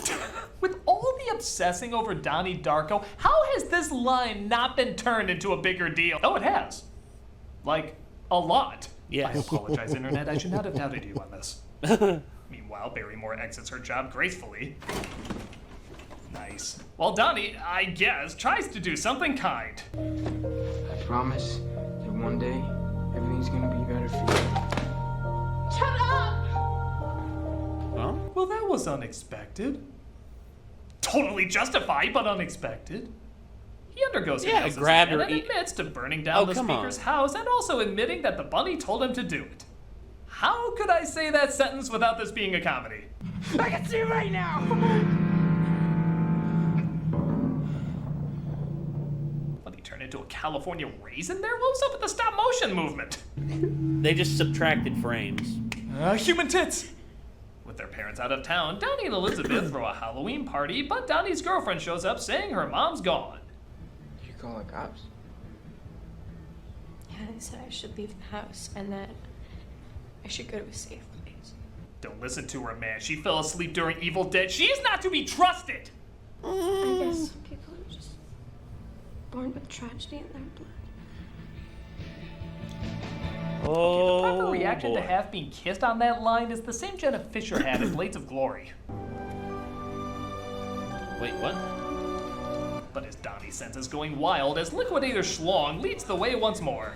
Speaker 3: With all the obsessing over Donnie Darko, how has this line not been turned into a bigger deal? Oh, it has. Like, a lot.
Speaker 1: Yes.
Speaker 3: I apologize, Internet. I should not have doubted you on this. Meanwhile, Barrymore exits her job gracefully. Nice. While Donnie, I guess, tries to do something kind.
Speaker 7: I promise that one day, everything's gonna be better for you.
Speaker 21: Shut up!
Speaker 3: Well, that was unexpected. Totally justified, but unexpected. He undergoes hypnosis
Speaker 1: grabbed her
Speaker 3: and admits to burning down the speaker's house and also admitting that the bunny told him to do it. How could I say that sentence without this being a comedy?
Speaker 21: I can see right now!
Speaker 3: What, he turned into a California raisin there? What was up with the stop motion movement?
Speaker 1: They just subtracted frames.
Speaker 3: Human tits! With their parents out of town, Donnie and Elizabeth throw a Halloween party, but Donnie's girlfriend shows up saying her mom's gone.
Speaker 7: Did you call the cops?
Speaker 15: Yeah, they said I should leave the house and that I should go to a safe place.
Speaker 3: Don't listen to her, man. She fell asleep during Evil Dead. She is not to be trusted!
Speaker 15: I guess people are just born with tragedy in their blood.
Speaker 3: The proper reaction to half being kissed on that line is the same Jenna Fisher had in Blades of Glory.
Speaker 1: Wait, what?
Speaker 3: But his Donnie sense is going wild as Liquidator Schlong leads the way once more.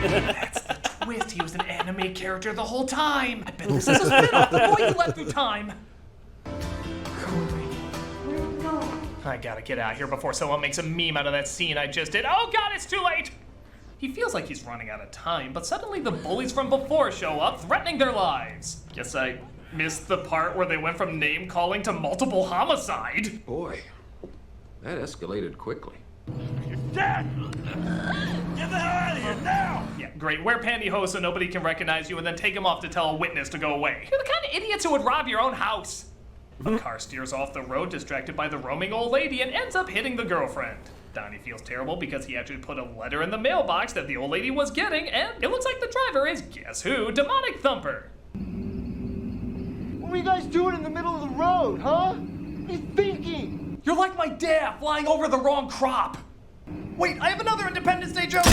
Speaker 3: That's the twist. He was an anime character the whole time. I bet this is a spin-off. The boy who left through time. I gotta get out of here before someone makes a meme out of that scene I just did. Oh god, it's too late! He feels like he's running out of time, but suddenly the bullies from before show up, threatening their lives. Guess I missed the part where they went from name-calling to multiple homicide.
Speaker 22: Boy, that escalated quickly.
Speaker 3: You're dead! Get the hell out of here now! Yeah, great. Wear pantyhose so nobody can recognize you and then take him off to tell a witness to go away. You're the kind of idiots who would rob your own house. The car steers off the road, distracted by the roaming old lady, and ends up hitting the girlfriend. Donnie feels terrible because he actually put a letter in the mailbox that the old lady was getting, and it looks like the driver is, guess who, Demonic Thumper.
Speaker 23: What were you guys doing in the middle of the road, huh? What are you thinking?
Speaker 3: You're like my dad, flying over the wrong crop. Wait, I have another Independence Day joke.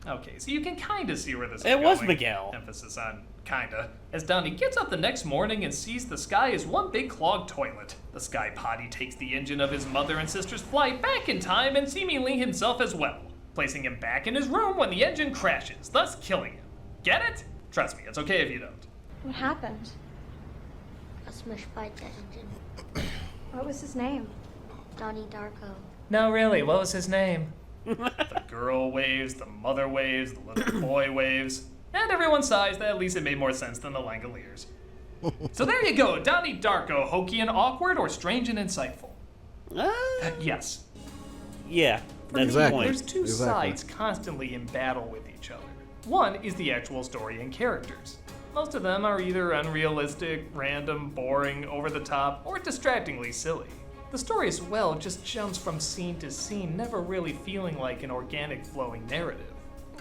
Speaker 3: Okay, so you can kind of see where this is going.
Speaker 1: It was Miguel.
Speaker 3: Emphasis on kinda. As Donnie gets up the next morning and sees the sky as one big clogged toilet. The Sky Potty takes the engine of his mother and sister's flight back in time and seemingly himself as well, placing him back in his room when the engine crashes, thus killing him. Get it? Trust me, it's okay if you don't.
Speaker 13: What happened?
Speaker 8: I smashed by the engine.
Speaker 13: What was his name?
Speaker 8: Donnie Darko.
Speaker 3: No, really, what was his name? The girl waves, the mother waves, the little boy waves. And everyone sighs that at least it made more sense than the Langoliers. So there you go, Donnie Darko, hokey and awkward or strange and insightful? Yes.
Speaker 1: Yeah, that's
Speaker 3: For me,
Speaker 1: the point.
Speaker 3: there's two sides constantly in battle with each other. One is the actual story and characters. Most of them are either unrealistic, random, boring, over the top, or distractingly silly. The story as well just jumps from scene to scene, never really feeling like an organic flowing narrative.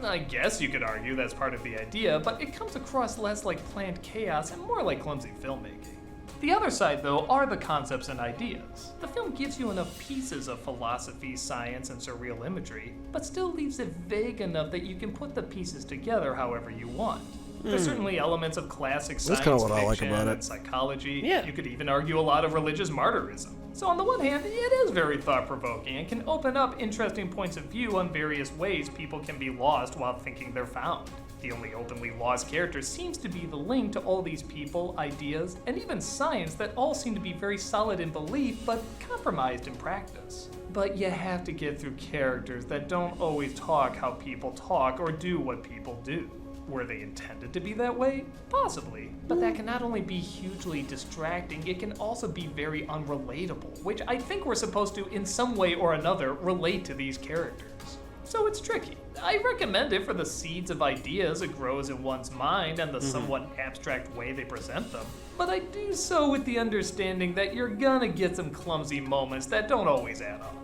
Speaker 3: I guess you could argue that's part of the idea, but it comes across less like planned chaos and more like clumsy filmmaking. The other side, though, are the concepts and ideas. The film gives you enough pieces of philosophy, science, and surreal imagery, but still leaves it vague enough that you can put the pieces together however you want. There's certainly elements of classic
Speaker 2: That's
Speaker 3: science
Speaker 2: kinda what I like
Speaker 3: fiction
Speaker 2: about it.
Speaker 3: and psychology.
Speaker 1: Yeah.
Speaker 3: You could even argue a lot of religious martyrism. So on the one hand, it is very thought-provoking and can open up interesting points of view on various ways people can be lost while thinking they're found. The only openly lost character seems to be the link to all these people, ideas, and even science that all seem to be very solid in belief but compromised in practice. But you have to get through characters that don't always talk how people talk or do what people do. Were they intended to be that way? Possibly. But that can not only be hugely distracting, it can also be very unrelatable, which I think we're supposed to, in some way or another, relate to these characters. So it's tricky. I recommend it for the seeds of ideas it grows in one's mind and the somewhat abstract way they present them. But I do so with the understanding that you're gonna get some clumsy moments that don't always add up.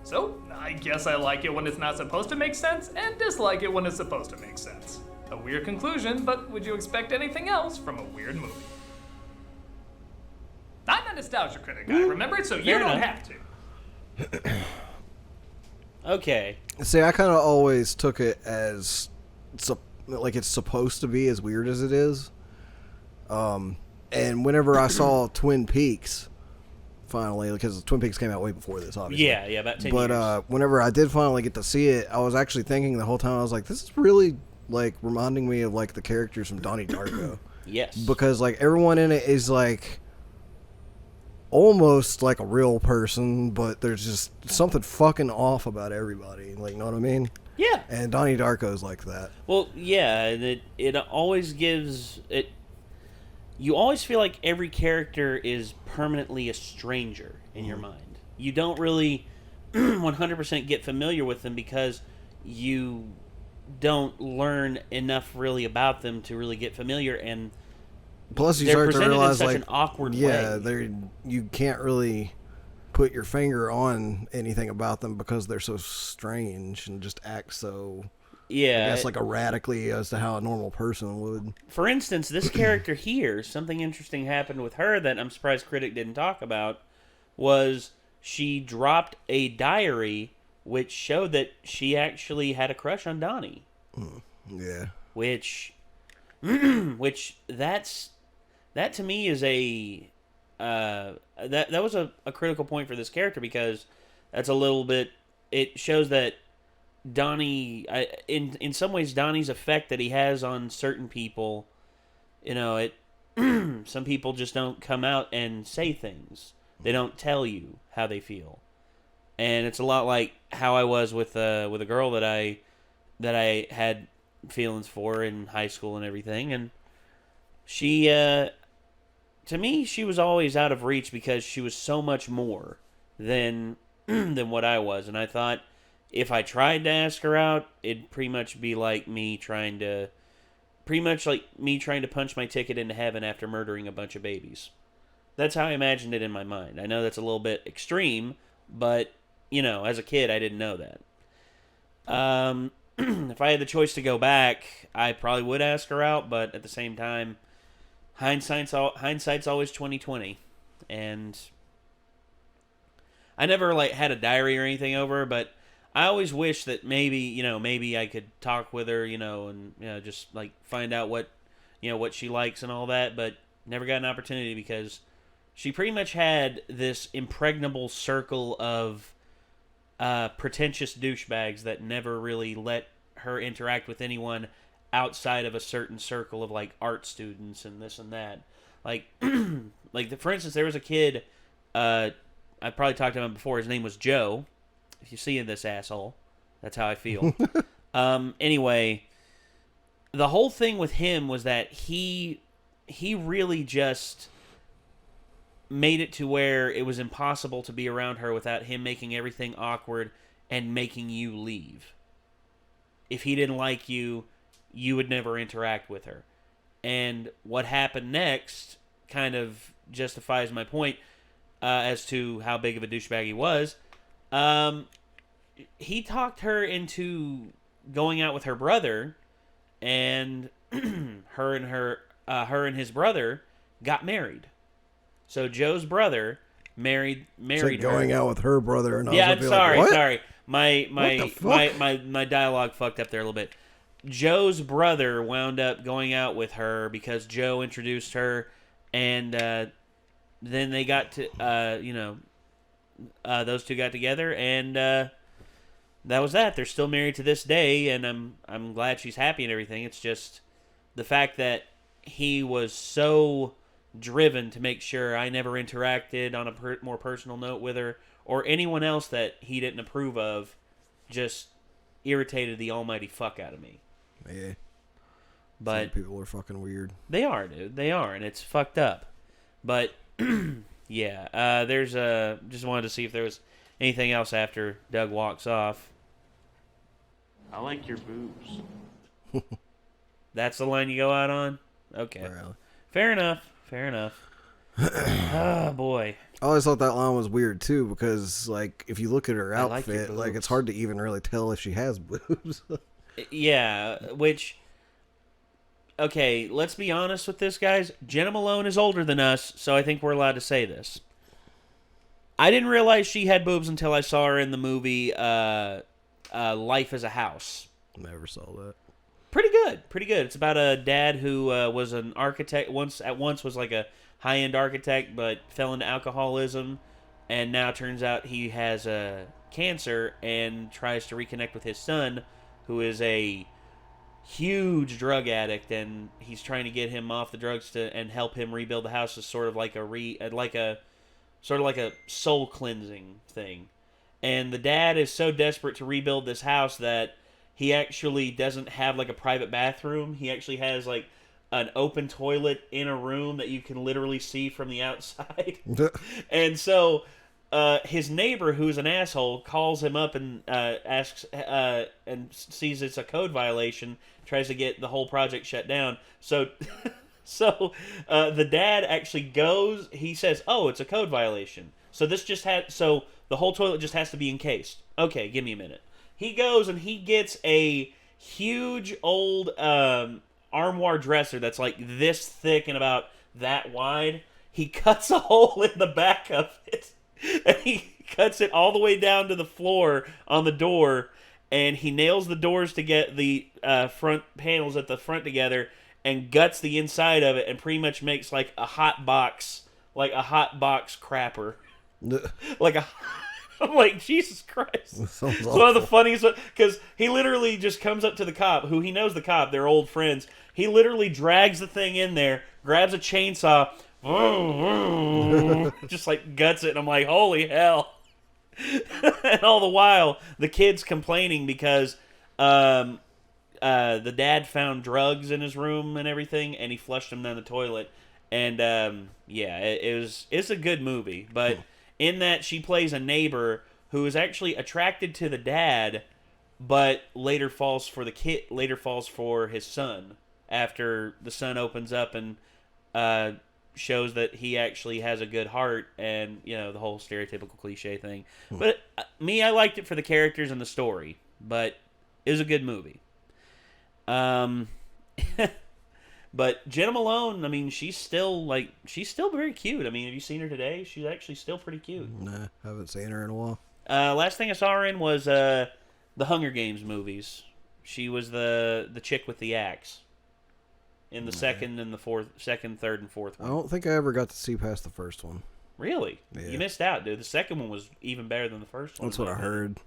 Speaker 3: So, I guess I like it when it's not supposed to make sense, and dislike it when it's supposed to make sense. A weird conclusion, but would you expect anything else from a weird movie? I'm a nostalgia critic guy, remember it? So you don't have to.
Speaker 1: Okay.
Speaker 2: See, I kind of always took it as like it's supposed to be, as weird as it is. And whenever I saw Twin Peaks, finally, because Twin Peaks came out way before this, obviously.
Speaker 1: Yeah, about 10 years.
Speaker 2: But whenever I did finally get to see it, I was actually thinking the whole time, I was like, this is really, like, reminding me of, like, the characters from Donnie Darko.
Speaker 1: Yes.
Speaker 2: Because, like, everyone in it is, like, almost like a real person, but there's just something fucking off about everybody. Like, you know what I mean?
Speaker 1: Yeah.
Speaker 2: And Donnie Darko is like that.
Speaker 1: Well, yeah, and it always gives it. You always feel like every character is permanently a stranger in your mind. You don't really 100% get familiar with them because you don't learn enough really about them to really get familiar, and
Speaker 2: plus you
Speaker 1: they're
Speaker 2: start to
Speaker 1: presented
Speaker 2: realize,
Speaker 1: in such
Speaker 2: like,
Speaker 1: an awkward
Speaker 2: yeah,
Speaker 1: way.
Speaker 2: you can't really put your finger on anything about them because they're so strange and just act so,
Speaker 1: yeah,
Speaker 2: I guess, like, erratically as to how a normal person would.
Speaker 1: For instance, this character here, something interesting happened with her that I'm surprised Critic didn't talk about, was she dropped a diary which showed that she actually had a crush on Donnie.
Speaker 2: Yeah.
Speaker 1: Which that to me is a that was a critical point for this character, because that's a little bit, it shows that Donnie, in some ways, Donnie's effect that he has on certain people, you know, it some people just don't come out and say things. They don't tell you how they feel. And it's a lot like how I was with a girl that I had feelings for in high school and everything, and she to me, she was always out of reach because she was so much more than what I was, and I thought if I tried to ask her out, it'd pretty much be like me trying to punch my ticket into heaven after murdering a bunch of babies. That's how I imagined it in my mind. I know that's a little bit extreme, but, you know, as a kid, I didn't know that. If I had the choice to go back, I probably would ask her out, but at the same time, hindsight's always 20/20, and I never had a diary or anything over her, but I always wish that maybe I could talk with her, and just find out what she likes and all that, but never got an opportunity because she pretty much had this impregnable circle of pretentious douchebags that never really let her interact with anyone outside of a certain circle of art students and this and that. For instance, there was a kid, I probably talked about him before, his name was Joe. If you see this asshole, that's how I feel. Anyway, the whole thing with him was that he really just made it to where it was impossible to be around her without him making everything awkward and making you leave. If he didn't like you, you would never interact with her. And what happened next kind of justifies my point as to how big of a douchebag he was. He talked her into going out with her brother, and her and his brother got married. So Joe's brother married her.
Speaker 2: Going out with her brother, and
Speaker 1: yeah, I'm sorry,
Speaker 2: what?
Speaker 1: sorry. My dialogue fucked up there a little bit. Joe's brother wound up going out with her because Joe introduced her, and then they got to, those two got together, and that was that. They're still married to this day, and I'm glad she's happy and everything. It's just the fact that he was so driven to make sure I never interacted on a more personal note with her or anyone else that he didn't approve of just irritated the almighty fuck out of me.
Speaker 2: Yeah.
Speaker 1: But
Speaker 2: some people are fucking weird.
Speaker 1: They are, dude. They are, and it's fucked up. But yeah, there's just wanted to see if there was anything else after Doug walks off.
Speaker 5: I like your boobs.
Speaker 1: That's the line you go out on? Okay. Fair enough. Fair enough. Oh, boy.
Speaker 2: I always thought that line was weird, too, because, like, if you look at her
Speaker 1: like your
Speaker 2: outfit, like,
Speaker 1: boobs.
Speaker 2: it's hard to even really tell if she has boobs.
Speaker 1: Yeah, which... Okay, let's be honest with this, guys. Jenna Malone is older than us, so I think we're allowed to say this. I didn't realize she had boobs until I saw her in the movie Life as a House.
Speaker 2: Never saw that.
Speaker 1: Pretty good. Pretty good. It's about a dad who was an architect. At once was like a high-end architect, but fell into alcoholism, and now turns out he has cancer and tries to reconnect with his son, who is a huge drug addict, and he's trying to get him off the drugs and help him rebuild the house as sort of like a soul cleansing thing. And the dad is so desperate to rebuild this house that he actually doesn't have like a private bathroom. He actually has like an open toilet in a room that you can literally see from the outside. And so his neighbor, who's an asshole, calls him up and asks and sees it's a code violation, tries to get the whole project shut down. So the dad actually goes, he says, "Oh, it's a code violation. So the whole toilet just has to be encased." Okay, give me a minute. He goes and he gets a huge old armoire dresser that's like this thick and about that wide. He cuts a hole in the back of it, and he cuts it all the way down to the floor on the door, and he nails the doors to get the front panels at the front together, and guts the inside of it, and pretty much makes like a hot box crapper. I'm like, Jesus Christ. It's one of the funniest, because he literally just comes up to the cop, who he knows the cop, they're old friends. He literally drags the thing in there, grabs a chainsaw, just like guts it, and I'm like, holy hell. And all the while, the kid's complaining because the dad found drugs in his room and everything, and he flushed them down the toilet. And it's a good movie, but in that she plays a neighbor who is actually attracted to the dad, but later falls for his son after the son opens up and shows that he actually has a good heart, and the whole stereotypical cliche thing. But I liked it for the characters and the story, but it was a good movie. But Jenna Malone, I mean, she's still very cute. I mean, have you seen her today? She's actually still pretty cute.
Speaker 2: Nah, haven't seen her in a while.
Speaker 1: Last thing I saw her in was the Hunger Games movies. She was the chick with the axe in the second, third, and fourth one.
Speaker 2: I don't think I ever got to see past the first one.
Speaker 1: Really?
Speaker 2: Yeah.
Speaker 1: You missed out, dude. The second one was even better than the first one.
Speaker 2: That's what I heard.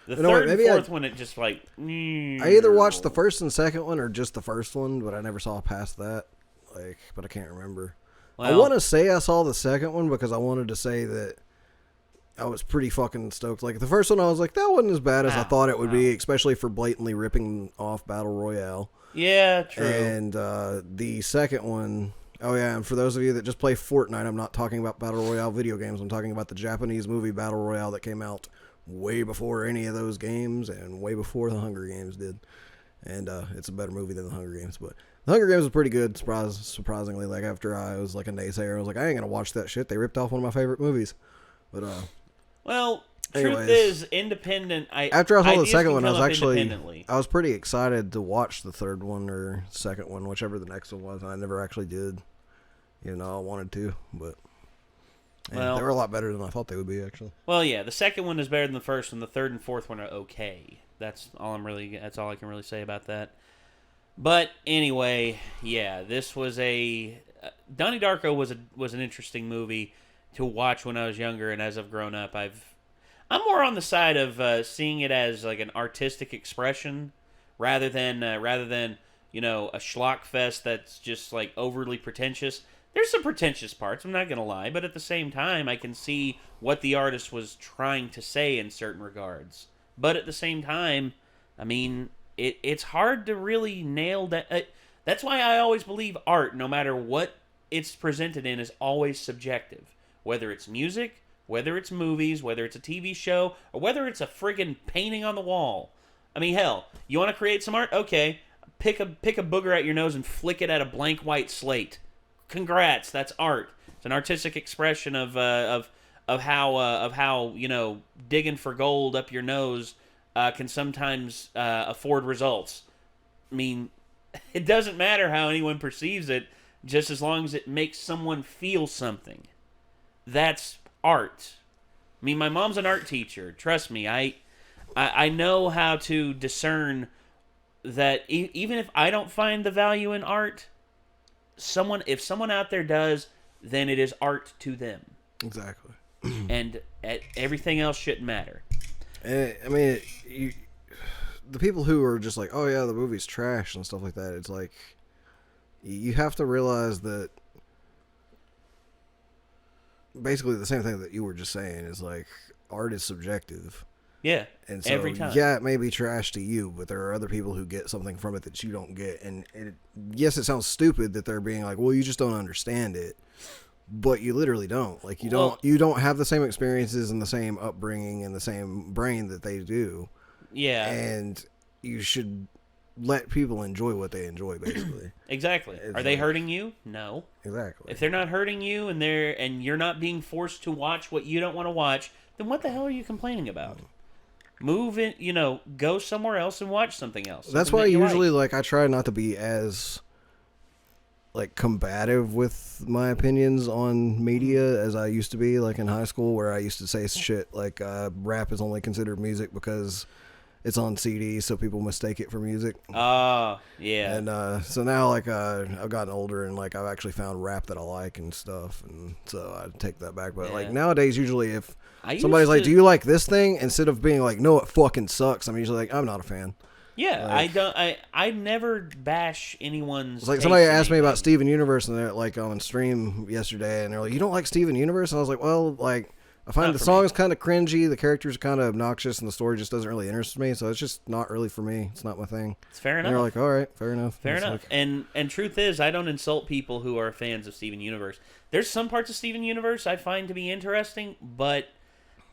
Speaker 1: The third and fourth one, it just like...
Speaker 2: I either watched the first and second one or just the first one, but I never saw past that. But I can't remember.
Speaker 1: Well,
Speaker 2: I want to say I saw the second one because I wanted to say that I was pretty fucking stoked. Like, the first one, I was like, that wasn't as bad as I thought it would be, especially for blatantly ripping off Battle Royale.
Speaker 1: Yeah, true.
Speaker 2: And the second one... Oh, yeah, and for those of you that just play Fortnite, I'm not talking about Battle Royale video games. I'm talking about the Japanese movie Battle Royale that came out way before any of those games and way before the Hunger Games did. And it's a better movie than the Hunger Games. But the Hunger Games was pretty good, surprisingly. Like, after I was like a naysayer, I was like, I ain't going to watch that shit. They ripped off one of my favorite movies. But,
Speaker 1: well,
Speaker 2: anyways,
Speaker 1: truth is, independent...
Speaker 2: after I saw the second one, I was pretty excited to watch the third one or second one, whichever the next one was. And I never actually did. I wanted to, but... Well, they were a lot better than I thought they would be, actually.
Speaker 1: Well, yeah, the second one is better than the first one. The third and fourth one are okay. That's all I can really say about that. But anyway, yeah, this was Donnie Darko was an interesting movie to watch when I was younger, and as I've grown up, I'm more on the side of seeing it as like an artistic expression rather than a schlock fest that's just like overly pretentious. There's some pretentious parts, I'm not going to lie, but at the same time, I can see what the artist was trying to say in certain regards. But at the same time, I mean, it's hard to really nail that. That's why I always believe art, no matter what it's presented in, is always subjective. Whether it's music, whether it's movies, whether it's a TV show, or whether it's a friggin' painting on the wall. I mean, hell, you want to create some art? Okay, pick a booger at your nose and flick it at a blank white slate. Congrats, that's art. It's an artistic expression of how digging for gold up your nose can sometimes afford results. I mean, it doesn't matter how anyone perceives it, just as long as it makes someone feel something. That's art. I mean, my mom's an art teacher. Trust me, I know how to discern that even if I don't find the value in art, if someone out there does, then it is art to them.
Speaker 2: Exactly.
Speaker 1: And everything else shouldn't matter.
Speaker 2: I mean, the people who are just like, oh yeah, the movie's trash and stuff like that, it's like, you have to realize that basically the same thing that you were just saying is like, art is subjective.
Speaker 1: Yeah,
Speaker 2: and so,
Speaker 1: every time.
Speaker 2: Yeah, it may be trash to you, but there are other people who get something from it that you don't get. And yes, it sounds stupid that they're being like, well, you just don't understand it. But you literally don't. Like, you don't have the same experiences and the same upbringing and the same brain that they do.
Speaker 1: Yeah.
Speaker 2: And you should let people enjoy what they enjoy, basically.
Speaker 1: Exactly. Are they hurting you? No.
Speaker 2: Exactly.
Speaker 1: If they're not hurting you and you're not being forced to watch what you don't want to watch, then what the hell are you complaining about? Move in, go somewhere else and watch something else.
Speaker 2: That's why usually, I try not to be as, combative with my opinions on media as I used to be, in high school, where I used to say shit like, rap is only considered music because it's on CD, so people mistake it for music.
Speaker 1: Yeah.
Speaker 2: And so now, I've gotten older and, I've actually found rap that I like and stuff, and so I take that back. But, nowadays, usually if somebody's like, do you like this thing? Instead of being like, no, it fucking sucks, I'm usually like, I'm not a fan.
Speaker 1: Yeah, I never bash anyone's.
Speaker 2: It's like somebody asked me about Steven Universe, and they're on stream yesterday, and they're like, you don't like Steven Universe? And I was like, well, I find the songs kind of cringy, the characters are kind of obnoxious, and the story just doesn't really interest me, so it's just not really for me. It's not my thing.
Speaker 1: It's fair enough.
Speaker 2: And they're like, all right, fair enough.
Speaker 1: Fair enough. And truth is, I don't insult people who are fans of Steven Universe. There's some parts of Steven Universe I find to be interesting, but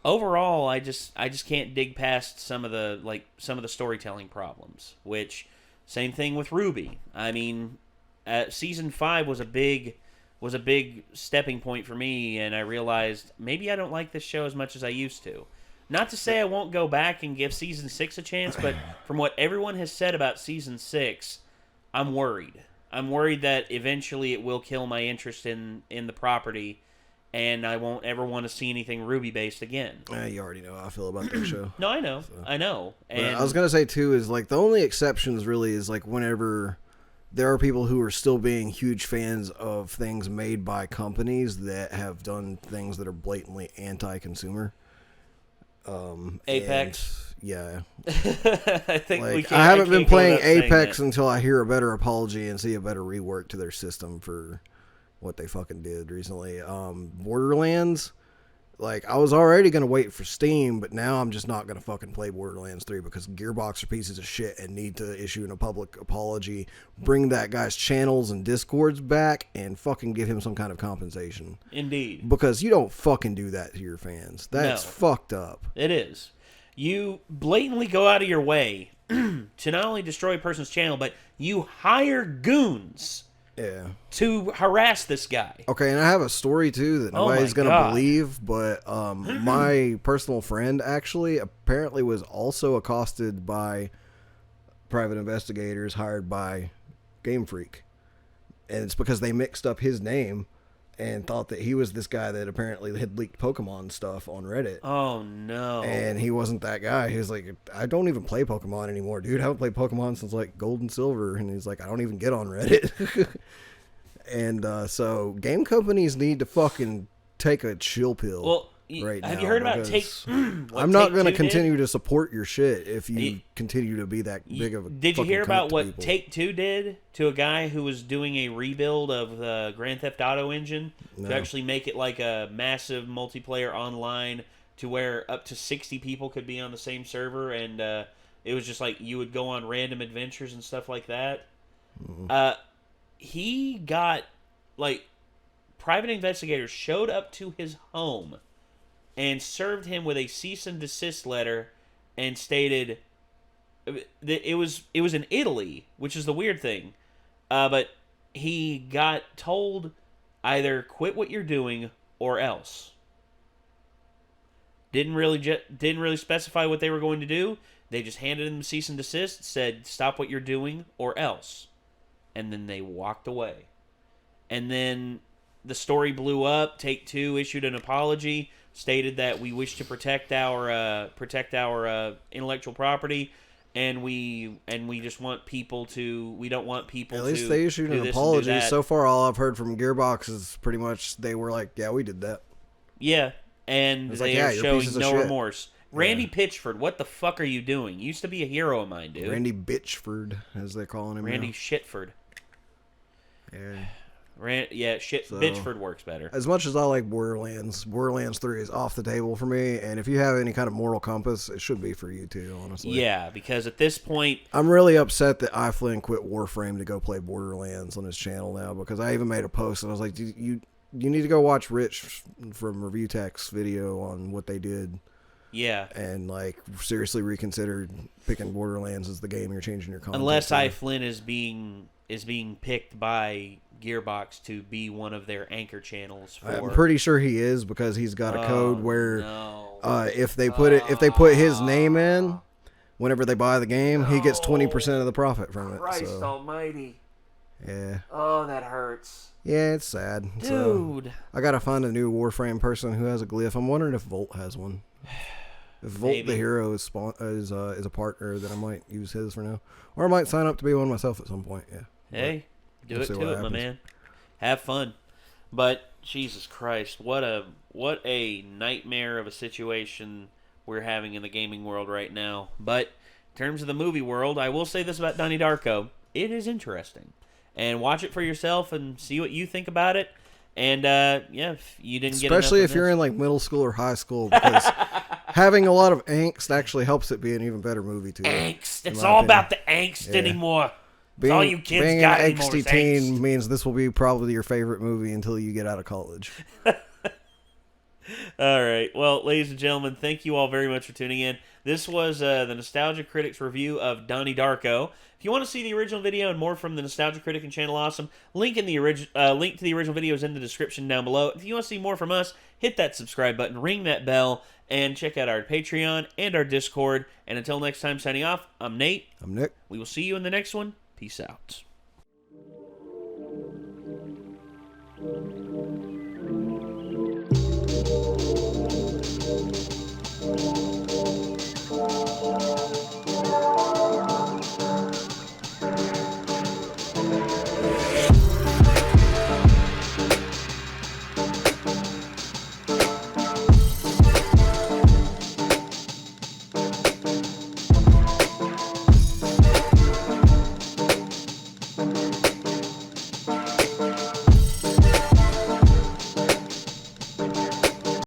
Speaker 1: overall, I just can't dig past some of the storytelling problems. Which, same thing with RWBY. I mean, season 5 was a big stepping point for me, and I realized maybe I don't like this show as much as I used to. Not to say I won't go back and give season 6 a chance, but from what everyone has said about season 6, I'm worried. I'm worried that eventually it will kill my interest in the property, and I won't ever want to see anything RWBY-based again.
Speaker 2: You already know how I feel about that show.
Speaker 1: No, I know. So. I know. And
Speaker 2: I was going to say, too, is, the only exceptions really is, whenever there are people who are still being huge fans of things made by companies that have done things that are blatantly anti-consumer.
Speaker 1: Apex.
Speaker 2: Yeah.
Speaker 1: I think
Speaker 2: I haven't been playing Apex until I hear a better apology and see a better rework to their system for what they fucking did recently. Borderlands, I was already going to wait for Steam, but now I'm just not going to fucking play Borderlands 3 because Gearbox are pieces of shit and need to issue a public apology, bring that guy's channels and Discords back, and fucking give him some kind of compensation.
Speaker 1: Indeed.
Speaker 2: Because you don't fucking do that to your fans. That's fucked up.
Speaker 1: It is. You blatantly go out of your way to not only destroy a person's channel, but you hire goons.
Speaker 2: Yeah.
Speaker 1: To harass this guy.
Speaker 2: Okay, and I have a story too that nobody's going to believe, but my personal friend actually apparently was also accosted by private investigators hired by Game Freak. And it's because they mixed up his name and thought that he was this guy that apparently had leaked Pokemon stuff on Reddit.
Speaker 1: Oh, no.
Speaker 2: And he wasn't that guy. He was like, I don't even play Pokemon anymore, dude. I haven't played Pokemon since, Gold and Silver. And he's like, I don't even get on Reddit. And so game companies need to fucking take a chill pill.
Speaker 1: Well, have you heard about
Speaker 2: I'm not going to continue to support your shit if you continue to be that big of a
Speaker 1: Did you hear about what Take-Two did to a guy who was doing a rebuild of the Grand Theft Auto engine to actually make it like a massive multiplayer online to where up to 60 people could be on the same server, and it was just you would go on random adventures and stuff like that? Mm-hmm. He got, private investigators showed up to his home and served him with a cease and desist letter and stated, it was in Italy, which is the weird thing. But he got told either quit what you're doing or else. Didn't really specify what they were going to do. They just handed him cease and desist, said stop what you're doing or else, and then they walked away. And then the story blew up. Take-Two issued an apology, stated that we wish to protect our intellectual property, and we just want people to. We don't want people.
Speaker 2: At
Speaker 1: to
Speaker 2: least they issued
Speaker 1: do
Speaker 2: an
Speaker 1: this
Speaker 2: apology.
Speaker 1: and do that.
Speaker 2: So far, all I've heard from Gearbox is pretty much they were like, "Yeah, we did that."
Speaker 1: Yeah, and
Speaker 2: It's
Speaker 1: they
Speaker 2: like,
Speaker 1: are
Speaker 2: yeah,
Speaker 1: showing
Speaker 2: pieces of
Speaker 1: no
Speaker 2: shit.
Speaker 1: remorse. Randy Pitchford, what the fuck are you doing? You used to be a hero of mine, dude.
Speaker 2: Randy Bitchford, as they're calling him.
Speaker 1: Randy
Speaker 2: now.
Speaker 1: Shitford.
Speaker 2: Yeah.
Speaker 1: Bitchford works better.
Speaker 2: As much as I like Borderlands 3 is off the table for me, and if you have any kind of moral compass, it should be for you too, honestly.
Speaker 1: Yeah, because at this point...
Speaker 2: I'm really upset that iFlynn quit Warframe to go play Borderlands on his channel now, because I even made a post and I was like, you need to go watch Rich from Review Tech's video on what they did.
Speaker 1: Yeah.
Speaker 2: And like seriously reconsider picking Borderlands as the game you're changing your content.
Speaker 1: Unless
Speaker 2: to.
Speaker 1: iFlynn is being picked by Gearbox to be one of their anchor channels for...
Speaker 2: I'm pretty sure he is, because he's got a code where if they put his name in whenever they buy the game, he gets 20% of the profit from it.
Speaker 1: Christ
Speaker 2: so.
Speaker 1: almighty.
Speaker 2: Yeah.
Speaker 1: Oh, that hurts.
Speaker 2: Yeah, it's sad.
Speaker 1: Dude.
Speaker 2: So, I gotta find a new Warframe person who has a glyph. I'm wondering if Volt has one. If Volt the Hero is a partner, then I might use his for now. Or I might sign up to be one myself at some point, yeah.
Speaker 1: Hey, do
Speaker 2: we'll
Speaker 1: it
Speaker 2: see
Speaker 1: to
Speaker 2: what
Speaker 1: it, my
Speaker 2: happens.
Speaker 1: man. Have fun. But, Jesus Christ, what a nightmare of a situation we're having in the gaming world right now. But, in terms of the movie world, I will say this about Donnie Darko. It is interesting. And watch it for yourself and see what you think about it. And, yeah, if you didn't get
Speaker 2: Especially
Speaker 1: enough
Speaker 2: if you're in like middle school or high school, because having a lot of angst actually helps it be an even better movie too.
Speaker 1: Angst. It's all about the angst anymore. It's all you kids
Speaker 2: being
Speaker 1: got
Speaker 2: an
Speaker 1: anymore
Speaker 2: angsty
Speaker 1: is
Speaker 2: teen
Speaker 1: angst.
Speaker 2: means this will be probably your favorite movie until you get out of college.
Speaker 1: All right. Well, ladies and gentlemen, thank you all very much for tuning in. This was the Nostalgia Critics review of Donnie Darko. If you want to see the original video and more from the Nostalgia Critic and Channel Awesome, link to the original video is in the description down below. If you want to see more from us, hit that subscribe button, ring that bell, and check out our Patreon and our Discord. And until next time, signing off, I'm Nate.
Speaker 2: I'm Nick.
Speaker 1: We will see you in the next one. Peace out.